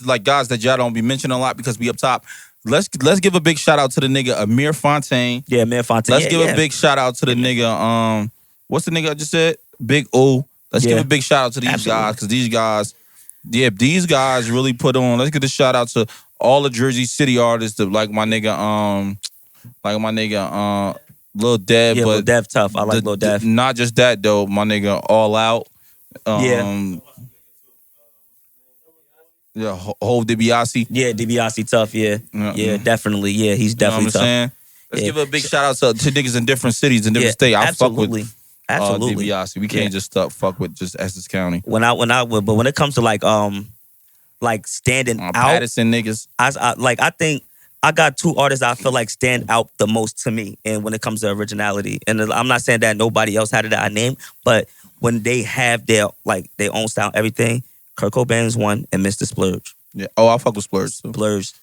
that y'all don't be mentioning a lot because we up top. Let's give a big shout out to the nigga Amir Fontaine. Yeah, Amir Fontaine. Let's give a big shout out to the nigga what's the nigga I just said? Big O. Let's give a big shout out to these guys because these guys really put on. Let's give a shout out to all the Jersey City artists, like my nigga Lil Dev. Yeah, but Lil Dev tough. I like Lil Dev. Not just that though, my nigga All Out. Yeah, Hov DiBiase. Yeah, DiBiase tough. Yeah, definitely. Yeah, he's definitely tough. Saying? Let's give a big shout out to niggas in different cities and different states. I fuck with DiBiase. We can't just fuck with just Essex County. But when it comes to like standing out, Patterson niggas. I think I got 2 artists I feel like stand out the most to me, and when it comes to originality, and I'm not saying that nobody else had it that I named, but when they have their own style, everything. Kurt Cobain's one, and Mr. Splurge. Yeah. Oh, I fuck with Splurge too. Splurge.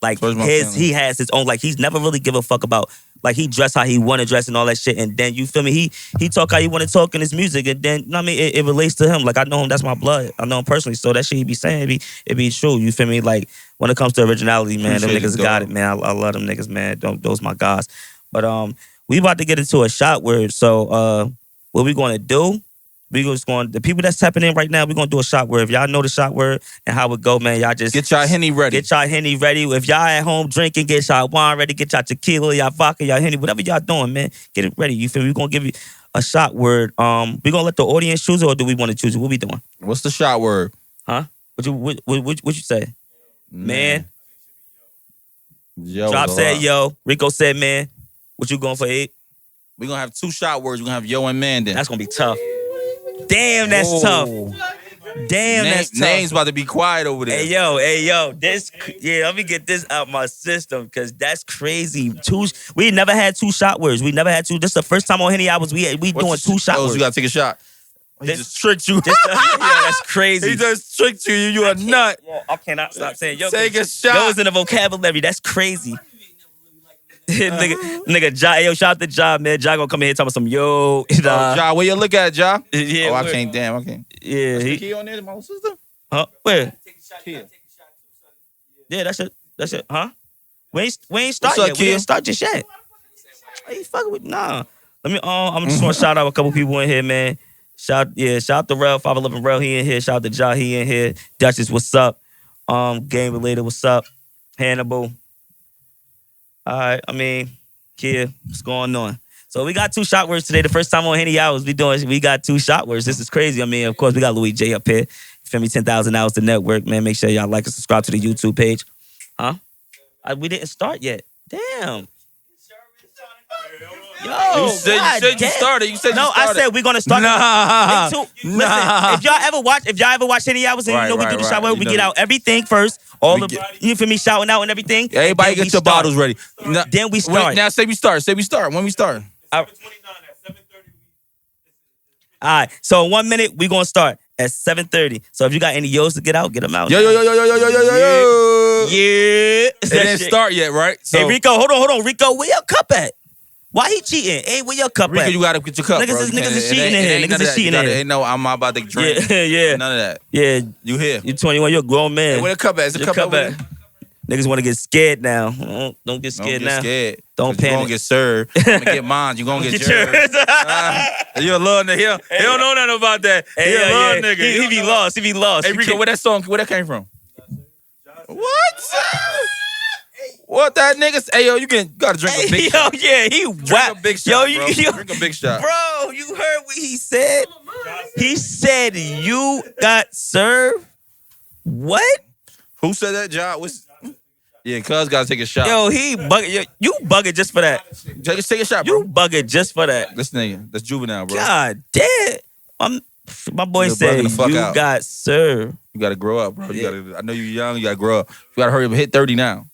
He has his own, he never really give a fuck about, he dress how he want to dress and all that shit, and then, you feel me, he talk how he want to talk in his music, and then, you know what I mean, it relates to him. I know him, that's my blood. I know him personally, so that shit he be saying, it be true, you feel me? When it comes to originality, man, them niggas got it, man. I love them niggas, man. Those my guys. But, we about to get into a shot word, so, what we gonna do We just going the people that's tapping in right now. We're gonna do a shot word. If y'all know the shot word and how it go, man, y'all just Get y'all Henny ready. Get y'all Henny ready. If y'all at home drinking, get y'all wine ready. Get y'all tequila, y'all vodka, y'all Henny, whatever y'all doing, man. Get it ready. You feel me? We're gonna give you a shot word. We gonna let the audience choose it, or do we want to choose it? What we doing? What's the shot word? Huh? What you say? Man. Yo, Drop said yo. Rico said man. What you going for, Abe? We're gonna have 2 shot words. We're gonna have yo and man then. That's gonna be tough. Damn, that's tough. Damn, that's tough. Name's about to be quiet over there. Hey yo, let me get this out my system because that's crazy. We never had 2 shot words. We never had 2. This is the first time on Henny Hours we doing 2 shot words. You gotta take a shot. He just tricked you. Yeah, that's crazy. He just tricked you. You a nut. I cannot stop saying yo. Take a shot. Yo is in the vocabulary. That's crazy. nigga, Ja, yo, shout out to Ja, man. Ja gonna come in here talking about some yo. Ja, where you look at, Ja? Yeah, I can't. Damn, I can't. Yeah, he on there, my little sister. Huh? Where? Kia. Yeah, that's it. Huh? We ain't start What's up, yet. Kia? We ain't start just yet. Are you fucking with? Nah. Let me. I'm just want to shout out a couple people in here, man. Shout out to Rel 511 Rel. He in here. Shout out to Ja. He in here. Duchess, what's up? Game related, what's up? Hannibal. All right. Kia, what's going on? So we got 2 shot words today. The first time on Henny Hours we got 2 shot words. This is crazy. Of course, we got Louis J up here. You feel me? 10,000 hours to network, man. Make sure y'all like and subscribe to the YouTube page. Huh? We didn't start yet. Damn. Yo, You said you started. You said no, you started. I said we're gonna start. Nah. Listen, if y'all ever watch Henny Hours and you know we do the shot word, we get out everything first. You feel me? Shouting out and everything. Everybody get your bottles ready. Then we start. Now say we start. Say we start. When we start. All right. So in 1 minute we gonna start at 7:30. So if you got any yos to get out, get them out. Yo. Yeah. It didn't start yet, right? So, hey Rico, hold on. Rico, where your cup at? Why he cheating? Hey, where your cup Rico, at? you gotta get your cup, Niggas bro. is cheating in here. Niggas is cheating in here. Ain't no, I'm about to drink. Yeah. None of that. Yeah. You here? You 21, you're a grown man. Hey, where the cup at? Is the Your cup at? Niggas want to get scared now. Don't get scared now. Scared. Don't panic. You gonna get served. You gonna get mine. You gonna get yours. You a little nigga. He don't know nothing about that. He a little nigga. He be lost. Hey, Rico, where that came from? What? What that nigga? Hey, yo, you gotta drink a big shot. Yeah, he Drink a big shot, bro. Yo, Drink a big shot. Bro, you heard what he said? He said you got served? What? Who said that, John? Yeah, cuz gotta take a shot. Yo, he bugging. You bugging just for that. Take a shot, bro. You bugging just for that. This nigga, that's juvenile, bro. God damn. My boy said you got served. You gotta grow up, bro. I know you're young, you gotta grow up. You gotta hurry up and hit 30 now.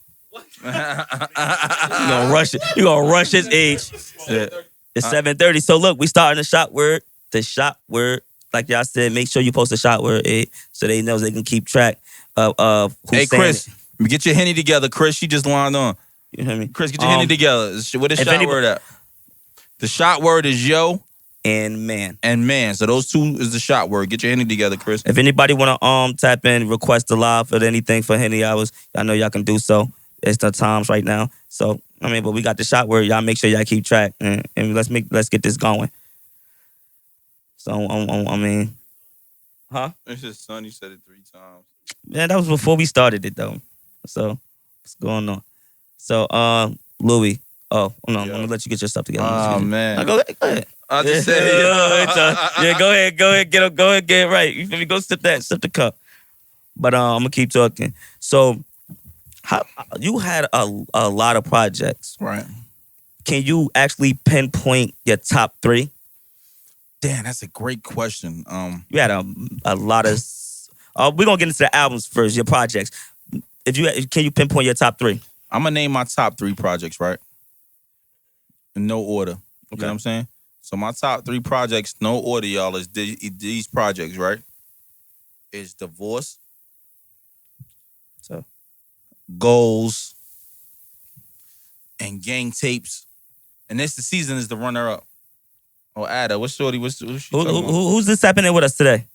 You gonna rush it. You gonna rush his age. Yeah. It's 7:30. So look, we starting the shot word. The shot word, like y'all said, make sure you post the shot word, so they know they can keep track of who's Hey, Chris, get your Henny together, Chris. She just lined on. You hear me? Chris, get your Henny together. What is shot word at? The shot word is yo and man. So those 2 is the shot word. Get your Henny together, Chris. If anybody wanna tap in, request a live for anything for Henny Hours, y'all know y'all can do so. It's the times right now. So but we got the shot word. Y'all make sure y'all keep track and let's get this going. So huh? It's his son. You said it 3 times. Man, that was before we started it though. So what's going on? So Louis. Oh no, I'm gonna let you get your stuff together. Oh man. No, go ahead. I just said go ahead, go ahead, get it right. You feel me? Go sip the cup. But I'm gonna keep talking. So you had a lot of projects. Right. Can you actually pinpoint your top 3? Damn, that's a great question. You had a lot of. We're gonna get into the albums first. Your projects. Can you pinpoint your top 3? I'm gonna name my top 3 projects, right? In no order. You Okay. know what I'm saying? So my top 3 projects, no order, y'all, is these projects, right? Is Divorce, So Goals, and Gang Tapes. And the season is the runner-up. Oh, Ada, what's shorty? Who's she talking about? who's this happening with us today?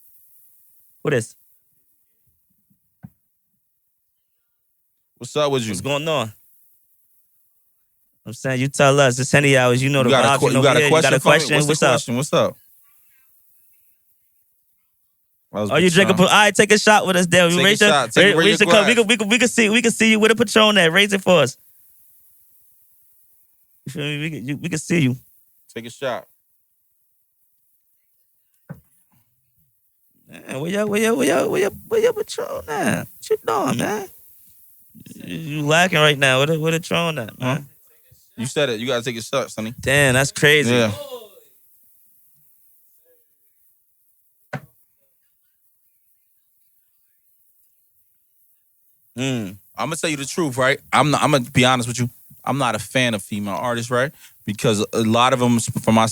What is? What's up with you? What's going on? I'm saying you tell us. It's Henny Hours. You know the vibes. You got a question? What's up? What's up? Oh, you drinking? All right, take a shot with us, then. Take a Raise your, shot. Take it where raise your your cup. glass. We can see you with a Patron at. Raise it for us. You feel me? We can see you. Take a shot. Man, where your Patron at? What you doing, man? You lacking right now. Where the Patron at, man? Huh? You said it. You gotta take a shot, Sonny. Damn, that's crazy. Yeah. I'm gonna tell you the truth, right? I'm gonna be honest with you. I'm not a fan of female artists, right? Because a lot of them from my.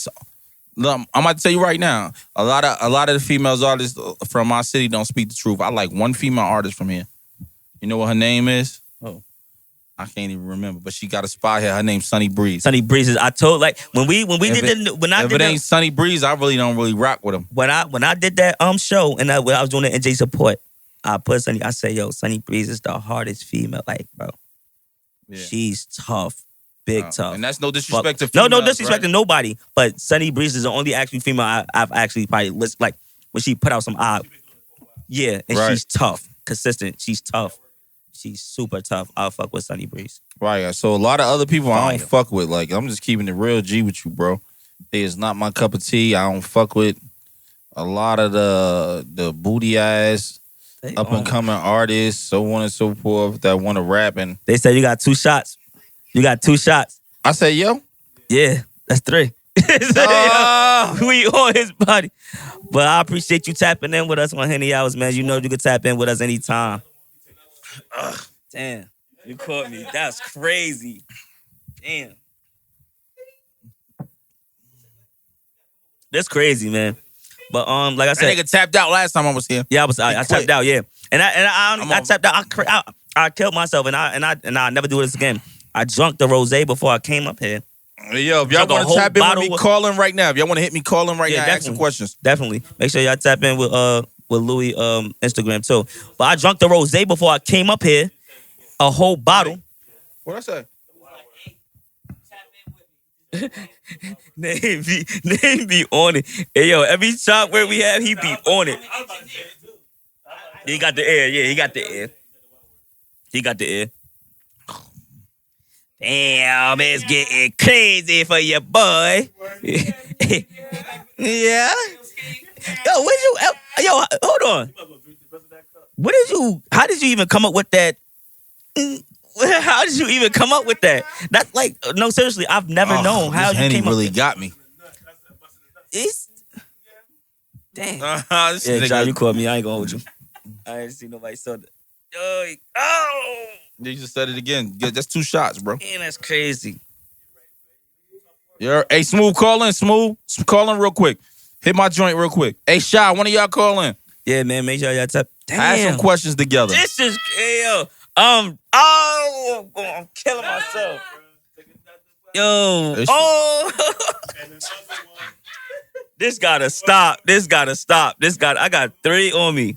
I'm about to tell you right now. A lot of the females artists from my city don't speak the truth. I like one female artist from here. You know what her name is? Oh, I can't even remember, but she got a spot here. Her name's Sunny Breeze. Sunny Breezes. I told like when we If did it ain't Sunny Breeze, I really don't rock with him. when I did that show and when I was doing the NJ support, I put Sunny. I said, yo, Sunny Breeze is the hardest female. Like, bro, Yeah. she's tough, big tough. And that's no disrespect to no females, disrespect right? to nobody. But Sunny Breeze is the only actually female I've actually probably listened like when she put out some odd. Yeah, and Right. she's tough, consistent. She's tough. She's super tough. I'll fuck with Sunny Breeze. Right. So a lot of other people I don't Fire. fuck with. Like, I'm just keeping it real G with you, bro. They is not my cup of tea. I don't fuck with a lot of the booty ass They up and coming artists, so on and so forth, that want to rap. And They said you got 2 shots. You got 2 shots. I say, yo, Yeah, that's 3. So, we on his body. But I appreciate you tapping in with us on Henny Hours, man. You know you can tap in with us anytime. Ugh, damn, you caught me. That's crazy. Damn. That's crazy, man. But like I that said, nigga tapped out last time I was here. yeah, I quit. tapped out, yeah. And I I'm tapped out. I killed myself, and I never do this again. I drunk the rosé before I came up here. Hey, yo, if y'all Drunk a want to whole tap in with bottle me, of- call in right now. If y'all want to hit me, call in right Yeah, now. Ask some definitely. questions. Definitely. Make sure y'all tap in with Louis Instagram too. But I drunk the rosé before I came up here. A whole bottle. What I say? Name be on it. Hey yo, every shot where we have, he be on it. He got the air. Yeah, he got the air. He got the air. Damn, it's getting crazy for your boy. Yeah. Yo, hold on. How did you even come up with that? How did you even come up with that? That's like, no, seriously, I've never known how this you Henny came really up. got me. It's damn. This Yeah, nigga- John, you caught me. I ain't gonna hold you. I ain't see nobody saw that. Oh, You just said it again. Yeah, that's 2 shots, bro. man, that's crazy. Hey, Smooth, call in. Smooth, call in real quick. Hit my joint real quick. Hey, Shy, one of y'all call in. Yeah, man, make sure y'all tap. Ask some Damn, questions together. this is yo. I'm killing myself. Yo, This- this gotta stop. I got 3 on me.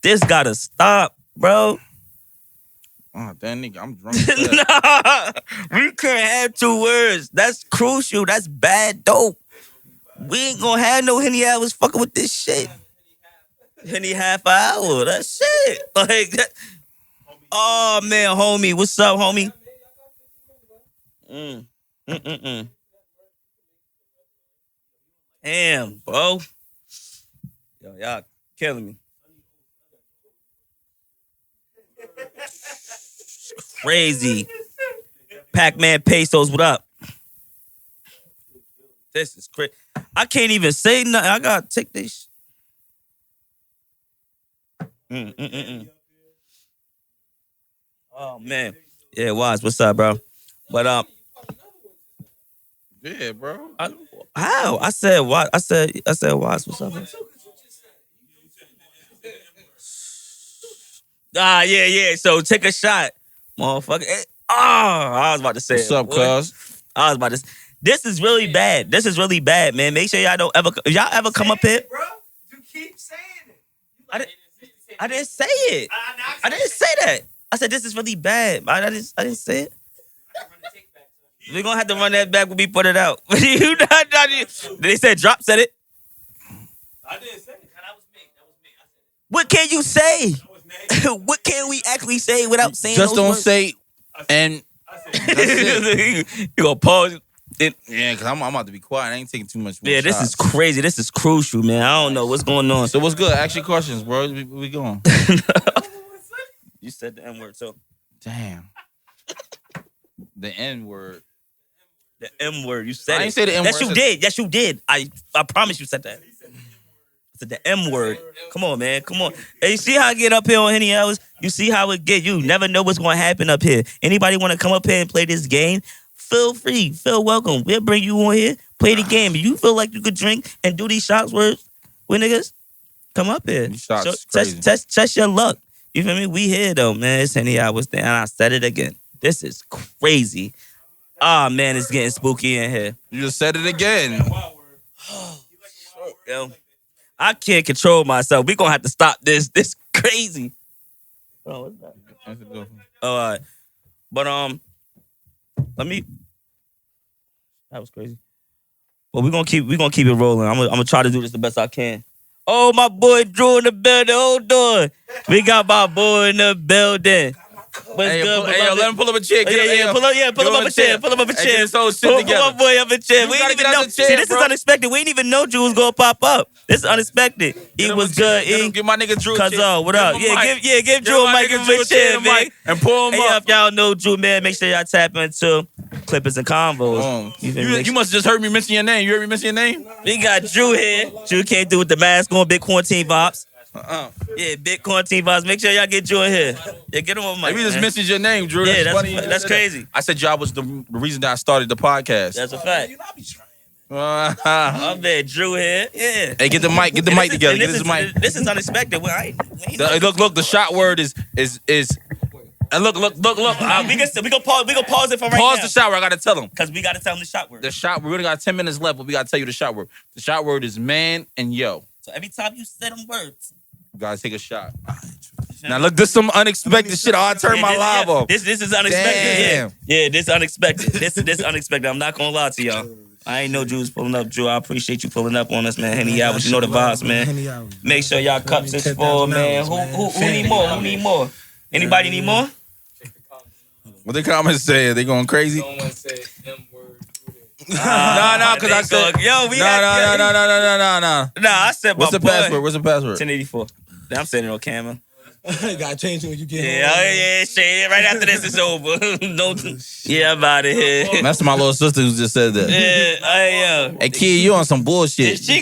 This gotta stop, bro. Oh, damn, nigga, I'm drunk. as hell. Nah, we can't have 2 words. That's crucial. That's bad dope. We ain't gonna have no Henny hours fucking with this shit. Henny half hour. That's shit. Like that. Oh man, homie, what's up, homie? Damn, bro. Yo, y'all killing me. Crazy. Pac-Man Pesos, what up? This is crazy. I can't even say nothing. I gotta take this. Oh man. Yeah, Wise, what's up, bro? But Yeah, bro. how? I said what? I said Wise, what's up? Man? Yeah. So take a shot, motherfucker. I was about to say What's it, up, boy. cuz? I was about to. This is really bad. This is really bad, man. Make sure y'all don't ever. If y'all ever come up here, Bro, you keep saying it. I didn't say it. I didn't say that. I said this is really bad. I didn't say it. We're gonna have to run that back when we put it out. They said drop said it. I didn't say it. That was me. What can you say? What can we actually say without saying Just those don't words? say, and that's it. You gonna pause it? Yeah, because I'm about to be quiet. I ain't taking too much more Yeah, this is shots. crazy. This is crucial, man. I don't know what's going on. So what's good? Ask your questions, bro. We going. You said the N word, so Damn. The N word. the M word. You said I it. ain't say the N Yes, word. you did. Yes, you did. I promise you said that. I said the M word. Come on, man. Come on. Hey, you see how I get up here on Henny Hours? You see how it get? You never know what's going to happen up here. Anybody want to come up here and play this game? Feel free. Feel welcome. We'll bring you on here. Play the game. If you feel like you could drink and do these shots words with niggas, come up here. These shots So, crazy. test your luck. You feel me? We here though, man. It's Henny Hours there, and I said it again. This is crazy. Ah, man, it's getting spooky in here. You just said it again. Yo, I can't control myself. We gonna have to stop this. This crazy. Oh, what's that? Oh, all right. But let me. That was crazy. Well, we gonna keep it rolling. I'm gonna try to do this the best I can. Oh, my boy Drew in the building. Hold on. We got my boy in the building. What's Hey, good, hey, yo, let him pull up a chair. Get him, hey, yo. pull him up a chair. Pull him up a Hey, chair. get this whole shit Pull together. my boy up a chair. You We gotta didn't get even out know. the chair, See, this bro. is unexpected. We didn't even know Drew was gonna pop up. This is unexpected. He was good. Give my nigga Drew a Cuz chair. what Give up? him a mic. Give Drew a my mic. Give nigga him Drew a chair, and man. mic and pull him Hey, up. if y'all know Drew, man, make sure y'all tap into Clippers and Convos. You must have just heard me mention your name. You heard me mention your name? We got Drew here. Drew came through with the mask on, big quarantine vibes. Yeah, big quarantine vibes. Make sure y'all get Drew in here. Yeah, get him on mic. We just man. mentioned your name, Drew. Yeah, that's funny. that's crazy. I said y'all was the reason that I started the podcast. That's a fact. Hey, My man, Drew here. Yeah. get the mic together. Get this mic. This is unexpected. Well, I ain't know. Look. The shot word is. And look. We can pause it for right now. Pause the shot word. I gotta tell him. Because we gotta tell him the shot word. The shot. We only got 10 minutes left, but we gotta tell you the shot word. The shot word is man and yo. So every time you say them words, You gotta take a shot. Now look, this some unexpected shit. I turn my live off. This is unexpected. Damn. Yeah, this unexpected. This unexpected. I'm not gonna lie to y'all. I ain't know Drew was pulling up. Drew, I appreciate you pulling up on us, man. Henny Hours, you know the vibes, man. Make sure y'all cups is full, man. Who need more? Who need more? Anybody need more? What the comments say? They going crazy? Someone said M word. No, because I said. Yo, we No. Nah, I said What's my the boy. password? What's the password? 1084. I'm saying it on camera. Gotta change it when you get Yeah, oh, yeah, shit. Right after this, it's over. Yeah, I'm out of here. That's my little sister who just said that. Yeah, Hey, kid, you on some bullshit. She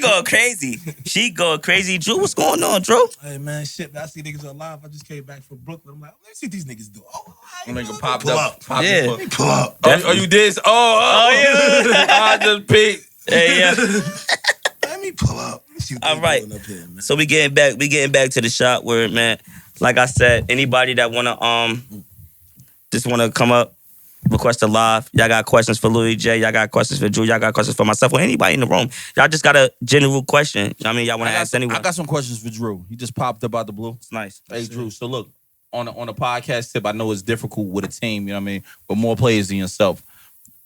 going crazy. Drew, what's going on, Drew? Hey man, shit, I see niggas alive. I just came back from Brooklyn. I'm like, let's see what these niggas do. Oh, Nigga popped pull up. up. Yeah. Popped up. Pull up. Oh, you did? Oh, yeah. I just peeked. Hey, yeah. Let me pull up. Let me see what All they right. doing up here, man. So we getting back to the shot word, man. Like I said, anybody that wanna just wanna come up, request a live. Y'all got questions for Louis J. Y'all got questions for Drew. Y'all got questions for myself or anybody in the room. Y'all just got a general question. I mean, y'all wanna ask anyone. I got some questions for Drew. He just popped up out the blue. It's nice. Hey, Drew, so look, on a podcast tip, I know it's difficult with a team, you know what I mean, but more players than yourself.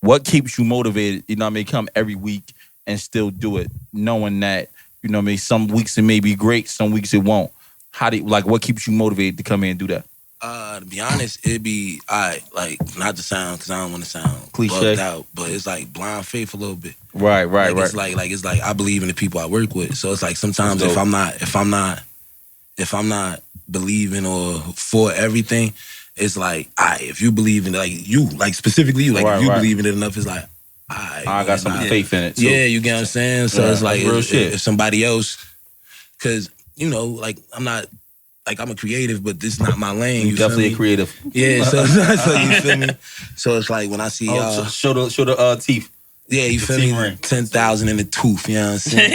What keeps you motivated, you know what I mean, come every week and still do it, knowing that, you know what I mean, some weeks it may be great, some weeks it won't. What keeps you motivated to come in and do that? To be honest, it'd be like not to sound because I don't want to sound Cliche. bugged out, but it's like blind faith a little bit. Right. It's like I believe in the people I work with. So it's like sometimes if I'm not believing or for everything, it's like if you believe in specifically you, if you believe in it enough, it's like I got some faith in it. Too. Yeah, you get what I'm saying. So it's like real shit. If somebody else, because I'm a creative, but this is not my lane. You definitely a creative. Yeah, so you feel me? So it's like when I see y'all, show the teeth. yeah, you feel me? ring. 10,000 in the tooth, you know what I'm saying?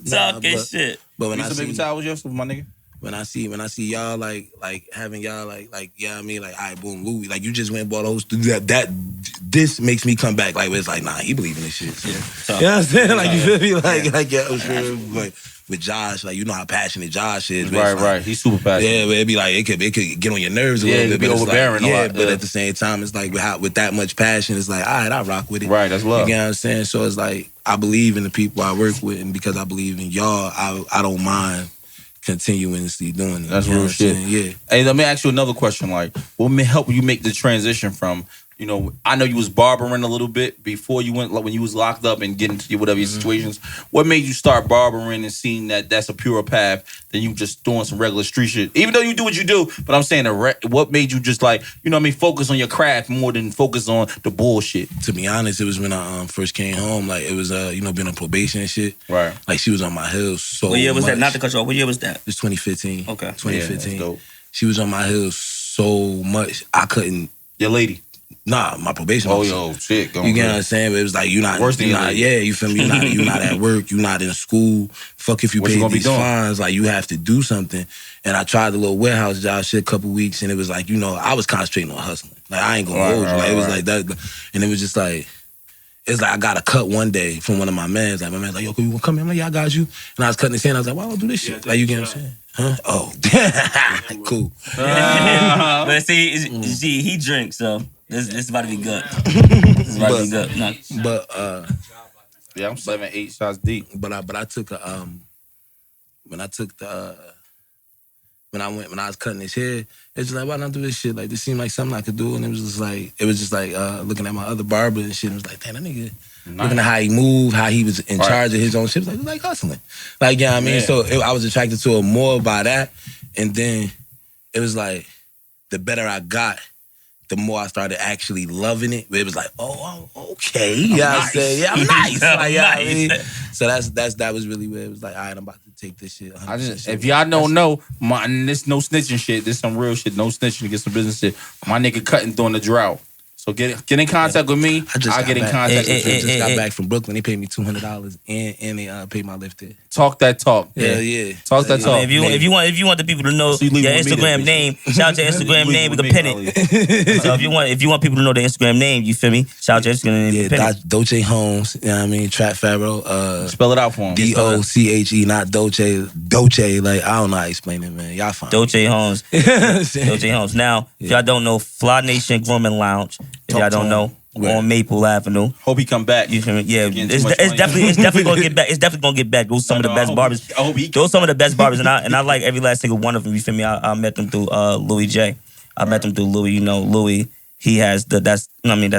He's talking shit. But when I baby see towels yesterday, my nigga. when I see y'all like having y'all like you know what I mean, like all right, boom, Louis, like you just went and bought those this makes me come back like it's like nah, he believe in this shit. So. You know what I'm saying? Like you feel me? Like yeah, sure. Like with Josh, like you know how passionate Josh is. Right, like, right. He's super passionate. Yeah, but it'd be like it could get on your nerves a Yeah, little it bit. could be But it's overbearing like, a lot, but yeah. at the same time, it's like with that much passion, it's like, all right, I rock with it. Right, that's love. You get what I'm saying? So it's like I believe in the people I work with, and because I believe in y'all, I don't mind continuously doing it. That's you know real what I'm shit. saying? Yeah. Hey, let me ask you another question. Like, what may help you make the transition from, you know, I know you was barbering a little bit before you went, like when you was locked up and getting to your whatever your situations. What made you start barbering and seeing that that's a purer path than you just doing some regular street shit? Even though you do what you do, but I'm saying, what made you just like, you know what I mean, focus on your craft more than focus on the bullshit? To be honest, it was when I first came home. Like it was being on probation and shit. Right. Like she was on my heels so What year was much. that? Not to cut you off. What year was that? It was 2015. Okay. 2015. Yeah, that's dope. She was on my heels so much I couldn't. Your lady. Nah, my probation. Oh, officer. yo, shit. You get what I'm saying? But it was like you not Worse than you your not lady. yeah, you feel me? You not at work, you not in school. Fuck if you What you pay gonna be these doing? fines, like you have to do something. And I tried the little warehouse job shit a couple weeks and it was like, I was concentrating on hustling. Like I ain't gonna Right, hold you. Like it was right. like that and it was just like it's like I got a cut one day from one of my mans. Like my man's like, yo, you wanna come here? I'm like, yeah, I got you. And I was cutting his hand. I was like, why don't I do this shit? Like you get what I'm saying? Huh? Oh, cool. But see, he drinks, so this about to be good. This is about to be good. No. But Yeah, I'm 7-8 shots deep. But I took a when I was cutting his hair, it's just like, why not do this shit? Like this seemed like something I could do, and it was just like looking at my other barber and shit. And it was like, damn, that nigga. Nice. Looking at how he moved, how he was in Right. charge of his own shit, it was like hustling. Like, yeah, I mean, Yeah. so I was attracted to it more by that, and then it was like the better I got, the more I started actually loving it. It was like, oh, okay, yeah, nice. I say, yeah, I'm nice. I'm Like, yeah, I nice. mean, so that was really where it was like, all right, I'm about to take this shit. 100% I just, serious. if y'all don't know, this no snitching shit. This some real shit. No snitching to get some business shit. My nigga cutting during the drought. So get in contact with me. I'll get in contact with I you. just got back from Brooklyn. They paid me $200 and they paid my lift there. Talk that talk. Yeah. Talk that I talk. mean, if you want the people to know So you your leaving with me Instagram then, name, shout out your Instagram You name. We leaving can with me, pin it. So if you want people to know the Instagram name, you feel me? Shout out your Instagram name. Yeah, we can pin it. Dolce Holmes. You know what I mean? Trap Pharaoh. Spell it out for him. DOCHE, not Dolce. Dolce, like I don't know how to explain it, man. Y'all fine. Dolce Holmes. Dolce Holmes. Now, if y'all don't know, Fly Nation Grooming Lounge. If y'all don't know, on Maple Avenue. Hope he come back. You feel me? Yeah, Getting too it's much money. definitely gonna get back. It's definitely gonna get back. Those some of the best barbers. I hope he Those some of the best barbers, and I like every last single one of them. You feel me? I met them through Louis J. I met them through Louis. You know, Louis. He has that's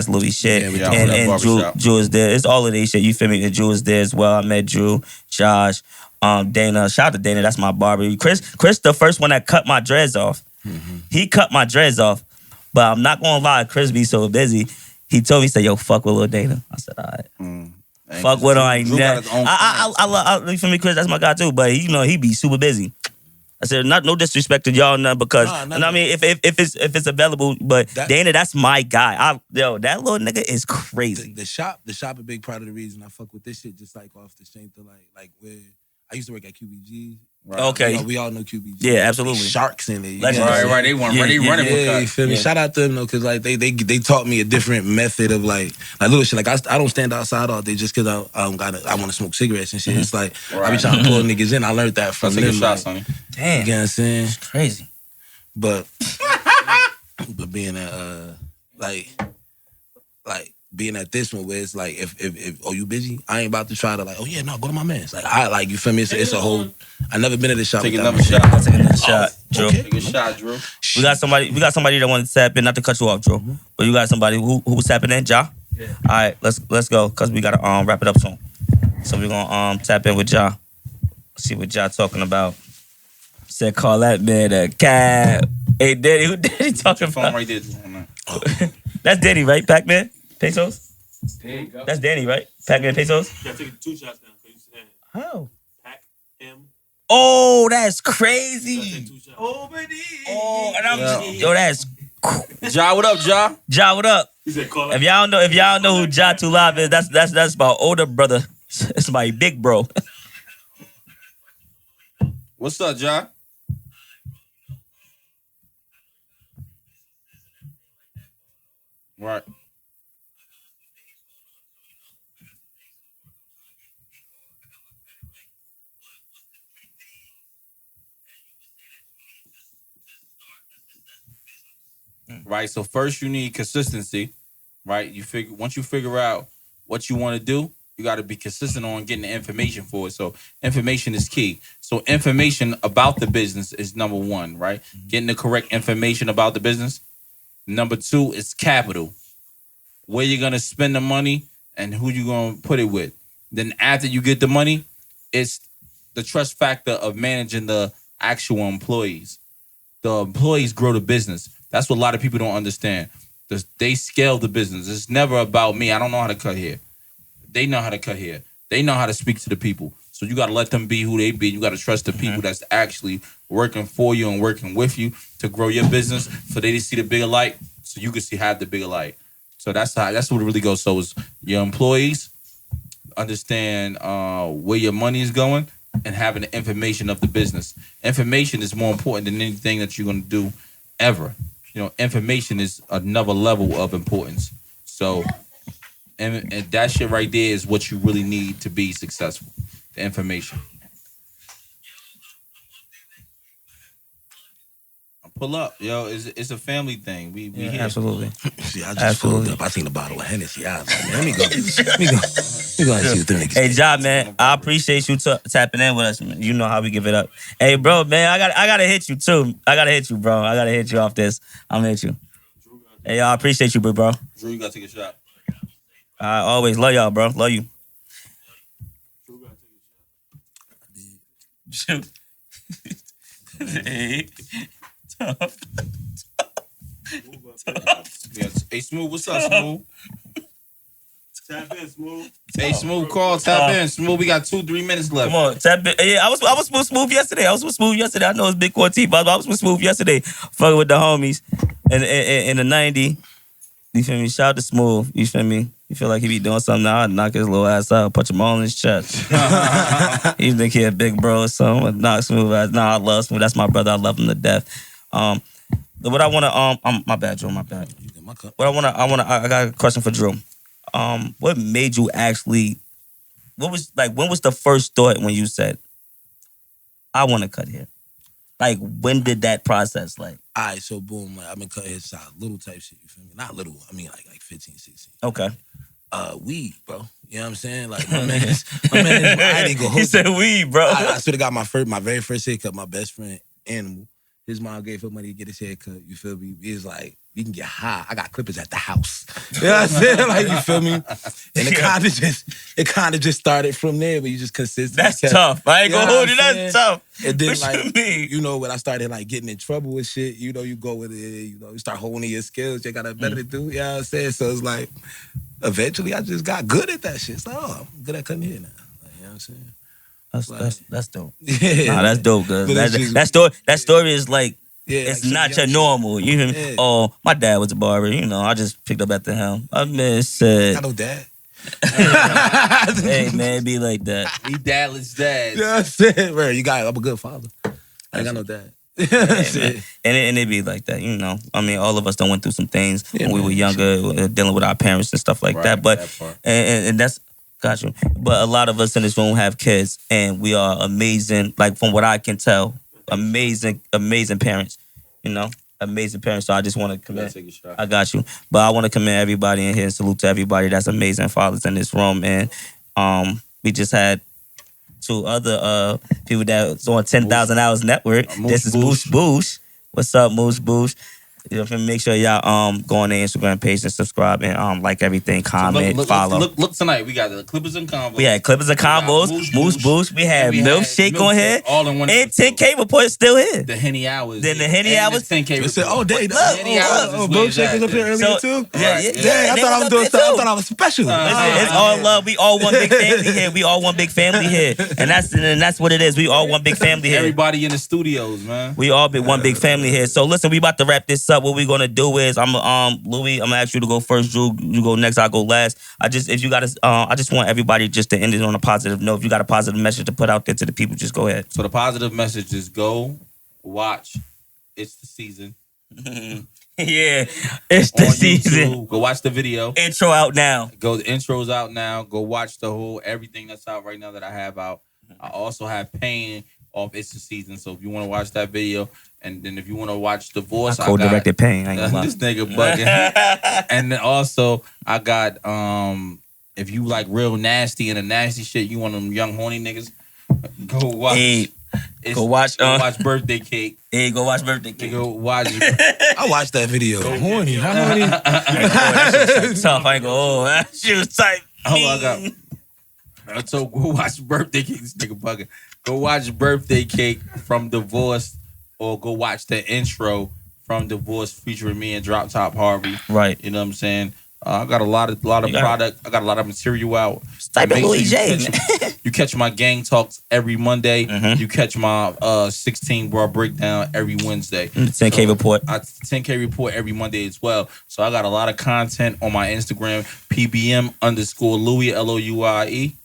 Louis shit. Yeah, we talking about and barbershop. Drew is there. It's all of these shit. You feel me? And Drew is there as well. I met Drew, Josh, Dana. Shout out to Dana. That's my barber. Chris, the first one that cut my dreads off. He cut my dreads off, but I'm not gonna lie. Chris be so busy. He told me, he said, "Yo, fuck with Lil Dana." I said, "All right." Fuck with him. I ain't Drew got never. his own clients. I you feel me, Chris? That's my guy too. But he be super busy. I said, no disrespect to y'all, none because Nah, and I mean if it's available, but Dana, that's my guy. That little nigga is crazy. The shop a big part of the reason I fuck with this shit, just like off the strength of like where I used to work at QBG. Right. Okay. We all know QBG. Yeah, absolutely. Sharks in it. Legends. Right. They want ready running with Yeah, you cuts. feel me? Yeah. Shout out to them though, cause like they taught me a different method of like little shit. Like I don't stand outside all day just cause I want to smoke cigarettes and shit. It's like I be Right. trying to pull niggas in. I learned that from Take a them. shot, Like, Sonny. Damn, you know what I'm saying? crazy. But being at being at this one where it's like if you busy, I ain't about to try to like, oh yeah, no, go to my man's. Like I like you feel me? It's a whole I never been at this shop. Take without another my- shot. Take another shot, Drew. okay. Take a shot, Drew. We got somebody that wanted to tap in, not to cut you off, Drew. But you got somebody who was tapping in, Ja? Yeah. All right, let's go, cause we gotta wrap it up soon. So we're gonna tap in with Ja. See what Ja talking about. Said call that man a cab. Hey Daddy, who Daddy talking Phone about? right there. That's Danny, right? Pac-Man? Pesos? There you go. That's Danny, right? Pac-Man Pesos? You gotta take 2 shots now. So you said How? pack him. Oh, that's You gotta crazy. take 2 shots. Oh, and I'm Yeah. yo, that's Ja, what up, Ja? Ja, what up? He said call If that. y'all know who Ja Too Live is, that's my older brother. It's my big bro. What's up, Ja? Right. right? So first you need consistency, right? Once you figure out what you want to do, you got to be consistent on getting the information for it. So information is key. So information about the business is number one, right? Getting the correct information about the business. Number two is capital. Where you're gonna spend the money and who you're gonna put it with. Then after you get the money, it's the trust factor of managing the actual employees. The employees grow the business. That's what a lot of people don't understand. They scale the business. It's never about me. I don't know how to cut hair. They know how to cut hair. They know how to speak to the people. So you got to let them be who they be. You got to trust the people that's actually working for you and working with you to grow your business so they see the bigger light so you can have the bigger light. So that's what it really goes. So it's your employees understand where your money is going and having the information of the business. Information is more important than anything that you're going to do ever. You know, information is another level of importance. So, and that shit right there is what you really need to be successful. The information. Pull up, yo. It's a family thing. We here. Absolutely. See, I just pulled up. I seen a bottle of Hennessy. I was like, man, let me go and see what the niggas Hey, think. Job, man, I appreciate you tapping in with us, man. You know how we give it up. Hey, bro, man, I gotta hit you too. I gotta hit you, bro. I gotta hit you off this. I'm gonna hit you. Hey, I appreciate you, bro. Drew, you gotta take a shot. I always love y'all, bro. Love you. Shoot. Hey. Hey, Smooth, what's up, Smooth? Tap in, Smooth. Hey, Smooth, tap in. Smooth, we got 2-3 minutes left. Come on, tap in. Yeah, I was with Smooth yesterday. I know it's Big Core T, but I was with Smooth yesterday, fucking with the homies in the 90. You feel me? Shout out to Smooth. You feel me? You feel like he be doing something now, I'd knock his little ass out, punch him all in his chest. He think he a big bro or something. I'd knock Smooth ass. Nah, I love Smooth. That's my brother. I love him to death. What I wanna my bad, Drew, my bad. I got a question for Drew. What made you actually? When was the first thought when you said, "I want to cut hair"? Like, when did that process like? All right, so boom, like, I've been cutting his side, little type shit, you feel me? Not little, I mean like 15, 16. Okay. Weed, bro. You know what I'm saying? Like, my man, I didn't go hold He said weed, bro. I sort of got my very first haircut, my best friend, Animal. His mom gave him money to get his haircut, you feel me? He was like, we can get high. I got clippers at the house. You know what I'm saying? Like, you feel me? And it kind of just started from there, but you just consistently That's kept, tough. I ain't you know gonna what hold I'm you. That's saying? tough. And then, What you like, mean? you know, when I started, like, getting in trouble with shit, you know, you go with it, you know, you start honing your skills, you got better to do, you know what I'm saying? So it's like, eventually, I just got good at that shit. It's like, oh, I'm good at cutting hair now. Like, you know what I'm saying? That's dope. Yeah. Nah, that's dope, cause But it's just- that story is like, Yeah, it's like, not some your young normal. You hear me? Yeah. Oh, my dad was a barber. You know, I just picked up after him. I miss shit. I it. know dad. Hey man, it be like that. We dadless dads. You know what I'm saying? Bro, I'm a good father. I ain't got no dad. You know what I'm Hey, saying? man. And it be like that, you know. I mean, all of us done went through some things Yeah, when we man. were younger, dealing with our parents and stuff like Right, that. But that part. and that's got you. But a lot of us in this room have kids, and we are amazing. Like from what I can tell, amazing parents. You know, amazing parents. So I just want to You gotta commend. take a shot. I got you. But I want to commend everybody in here and salute to everybody that's amazing fathers in this room. And we just had two other people that's on 10,000 Hours Network. Moose This is Moose Boosh. What's up, Moose Boosh? You know, make sure y'all go on their Instagram page and subscribe and like everything, comment, follow. Look tonight. We got the Clippers and combos. We had Clippers and got Combos, Moose Boosh. We had Milkshake on here. All in one. And episode. 10K report is still here. The Henny hours. Then the Henny and hours. The 10K. They said, oh, report. dang. Henny hours is where it's Milkshake was at. up here earlier, So- too? Yeah, Right. yeah. Dang, I they thought I was up doing there, something. I too. thought I was special. Listen, it's all love. We all one big family here. We all one big family here, and that's what it is. We all one big family here. Everybody in the studios, man. We all be one big family here. So listen, we about to wrap this up. What we gonna do is Louis, I'm gonna ask you to go first. Drew, you go next. I'll go last. I just want everybody just to end it on a positive note. If you got a positive message to put out there to the people, just go ahead. So the positive message is go watch. It's the season. Yeah, it's the On season. YouTube. Go watch the video. Intro out now. Go. The intro's out now. Go watch the whole everything that's out right now that I have out. I also have Pain off It's the Season. So if you want to watch that video, And then if you want to watch Divorce, I co-directed Pain. I ain't got gonna lie. this nigga bugging. And then also I got if you like real nasty and a nasty shit, you want them young horny niggas, go watch. Hey, go watch Birthday Cake. Hey, go watch Birthday Cake. Go watch. I watched that video. Horny. How horny? Tough. I ain't go. Oh, that shit was tight. So go watch Birthday Cake. This nigga bugging. Go watch Birthday Cake from Divorce, or go watch the intro from Divorce featuring me and Drop Top Harvey. Right. You know what I'm saying? I got a lot of product. I got a lot of material out. Type of Louis J. You catch my gang talks every Monday. Mm-hmm. You catch my 16 bar breakdown every Wednesday. 10K report. 10K report every Monday as well. So I got a lot of content on my Instagram, PBM_Louis LOUIE.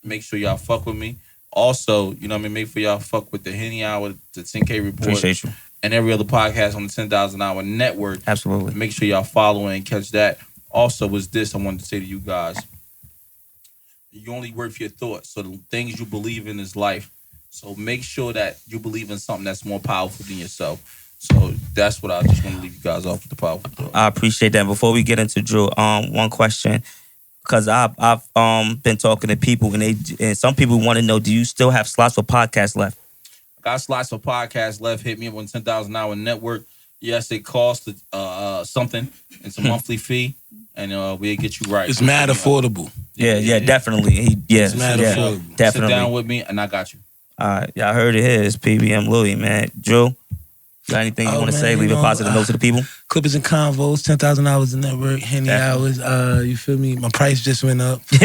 Make sure y'all fuck with me. Also, you know what I mean? Make sure y'all fuck with the Henny Hour, the 10K report. Appreciate you. And every other podcast on the 10,000 Hour Network. Absolutely. Make sure y'all follow and catch that. Also, was this I wanted to say to you guys. You only worth your thoughts. So the things you believe in is life. So make sure that you believe in something that's more powerful than yourself. So that's what I just want to leave you guys off with, the powerful thought. I appreciate that. Before we get into Drew, one question. Because I've been talking to people and some people want to know, do you still have slots for podcasts left? I got slots for podcasts left. Hit me up on 10,000 Hour Network. Yes, it costs something. It's a monthly fee, and we'll get you right. It's mad affordable. Yeah, definitely. It's mad affordable. Definitely. Sit down with me, and I got you. All right, y'all heard it here. It's PBM Louis, man. Drew, got anything you want to say? Leave a positive note to the people. Clippers and Convos, 10,000 Hours in Network, Henny Hours. You feel me? My price just went up. My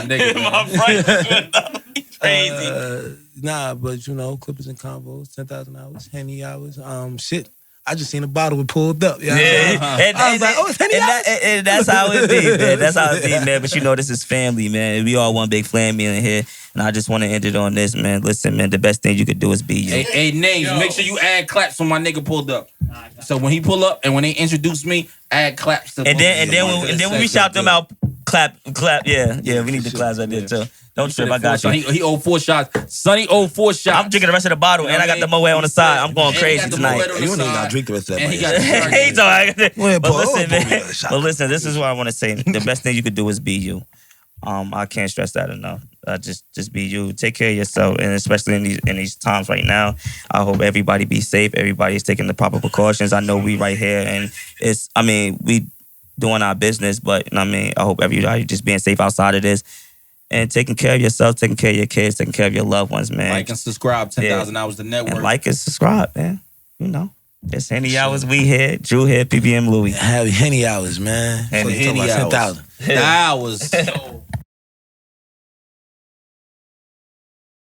nigga, man. My price just went up. Crazy. Nah, but Clippers and Convos, 10,000 Hours, Henny Hours. Shit. I just seen a bottle it pulled up. Yeah. I was like, oh, it's Henny Hours. And that's how it be, man. That's how it be, man. But this is family, man. We all one big family in here. And I just want to end it on this, man. Listen, man, the best thing you could do is be you. Hey, names, make sure you add claps when my nigga pulled up. So when he pull up and when they introduce me, add claps. To and then when we shout them out, clap. Yeah, we need the claps right there too. Don't trip, I got you. He owed 4 shots. Sonny owed 4 shots. I'm drinking the rest of the bottle, and I got the Moet on the side. I'm going crazy tonight. You don't even got to drink the rest of that. And he got But listen, man. But listen, this is what I want to say. The best thing you could do is be you. I can't stress that enough. Just be you. Take care of yourself, and especially in these times right now, I hope everybody be safe. Everybody's taking the proper precautions. I know we right here, and we doing our business, but I hope everybody just being safe outside of this. And taking care of yourself, taking care of your kids, taking care of your loved ones, man. Like and subscribe, 10,000 Hours the network. And like and subscribe, man. It's Henny Hours, we here, Drew here, PBM Louis. Henny Hours, man. Henny Hours. 10,000. The hours.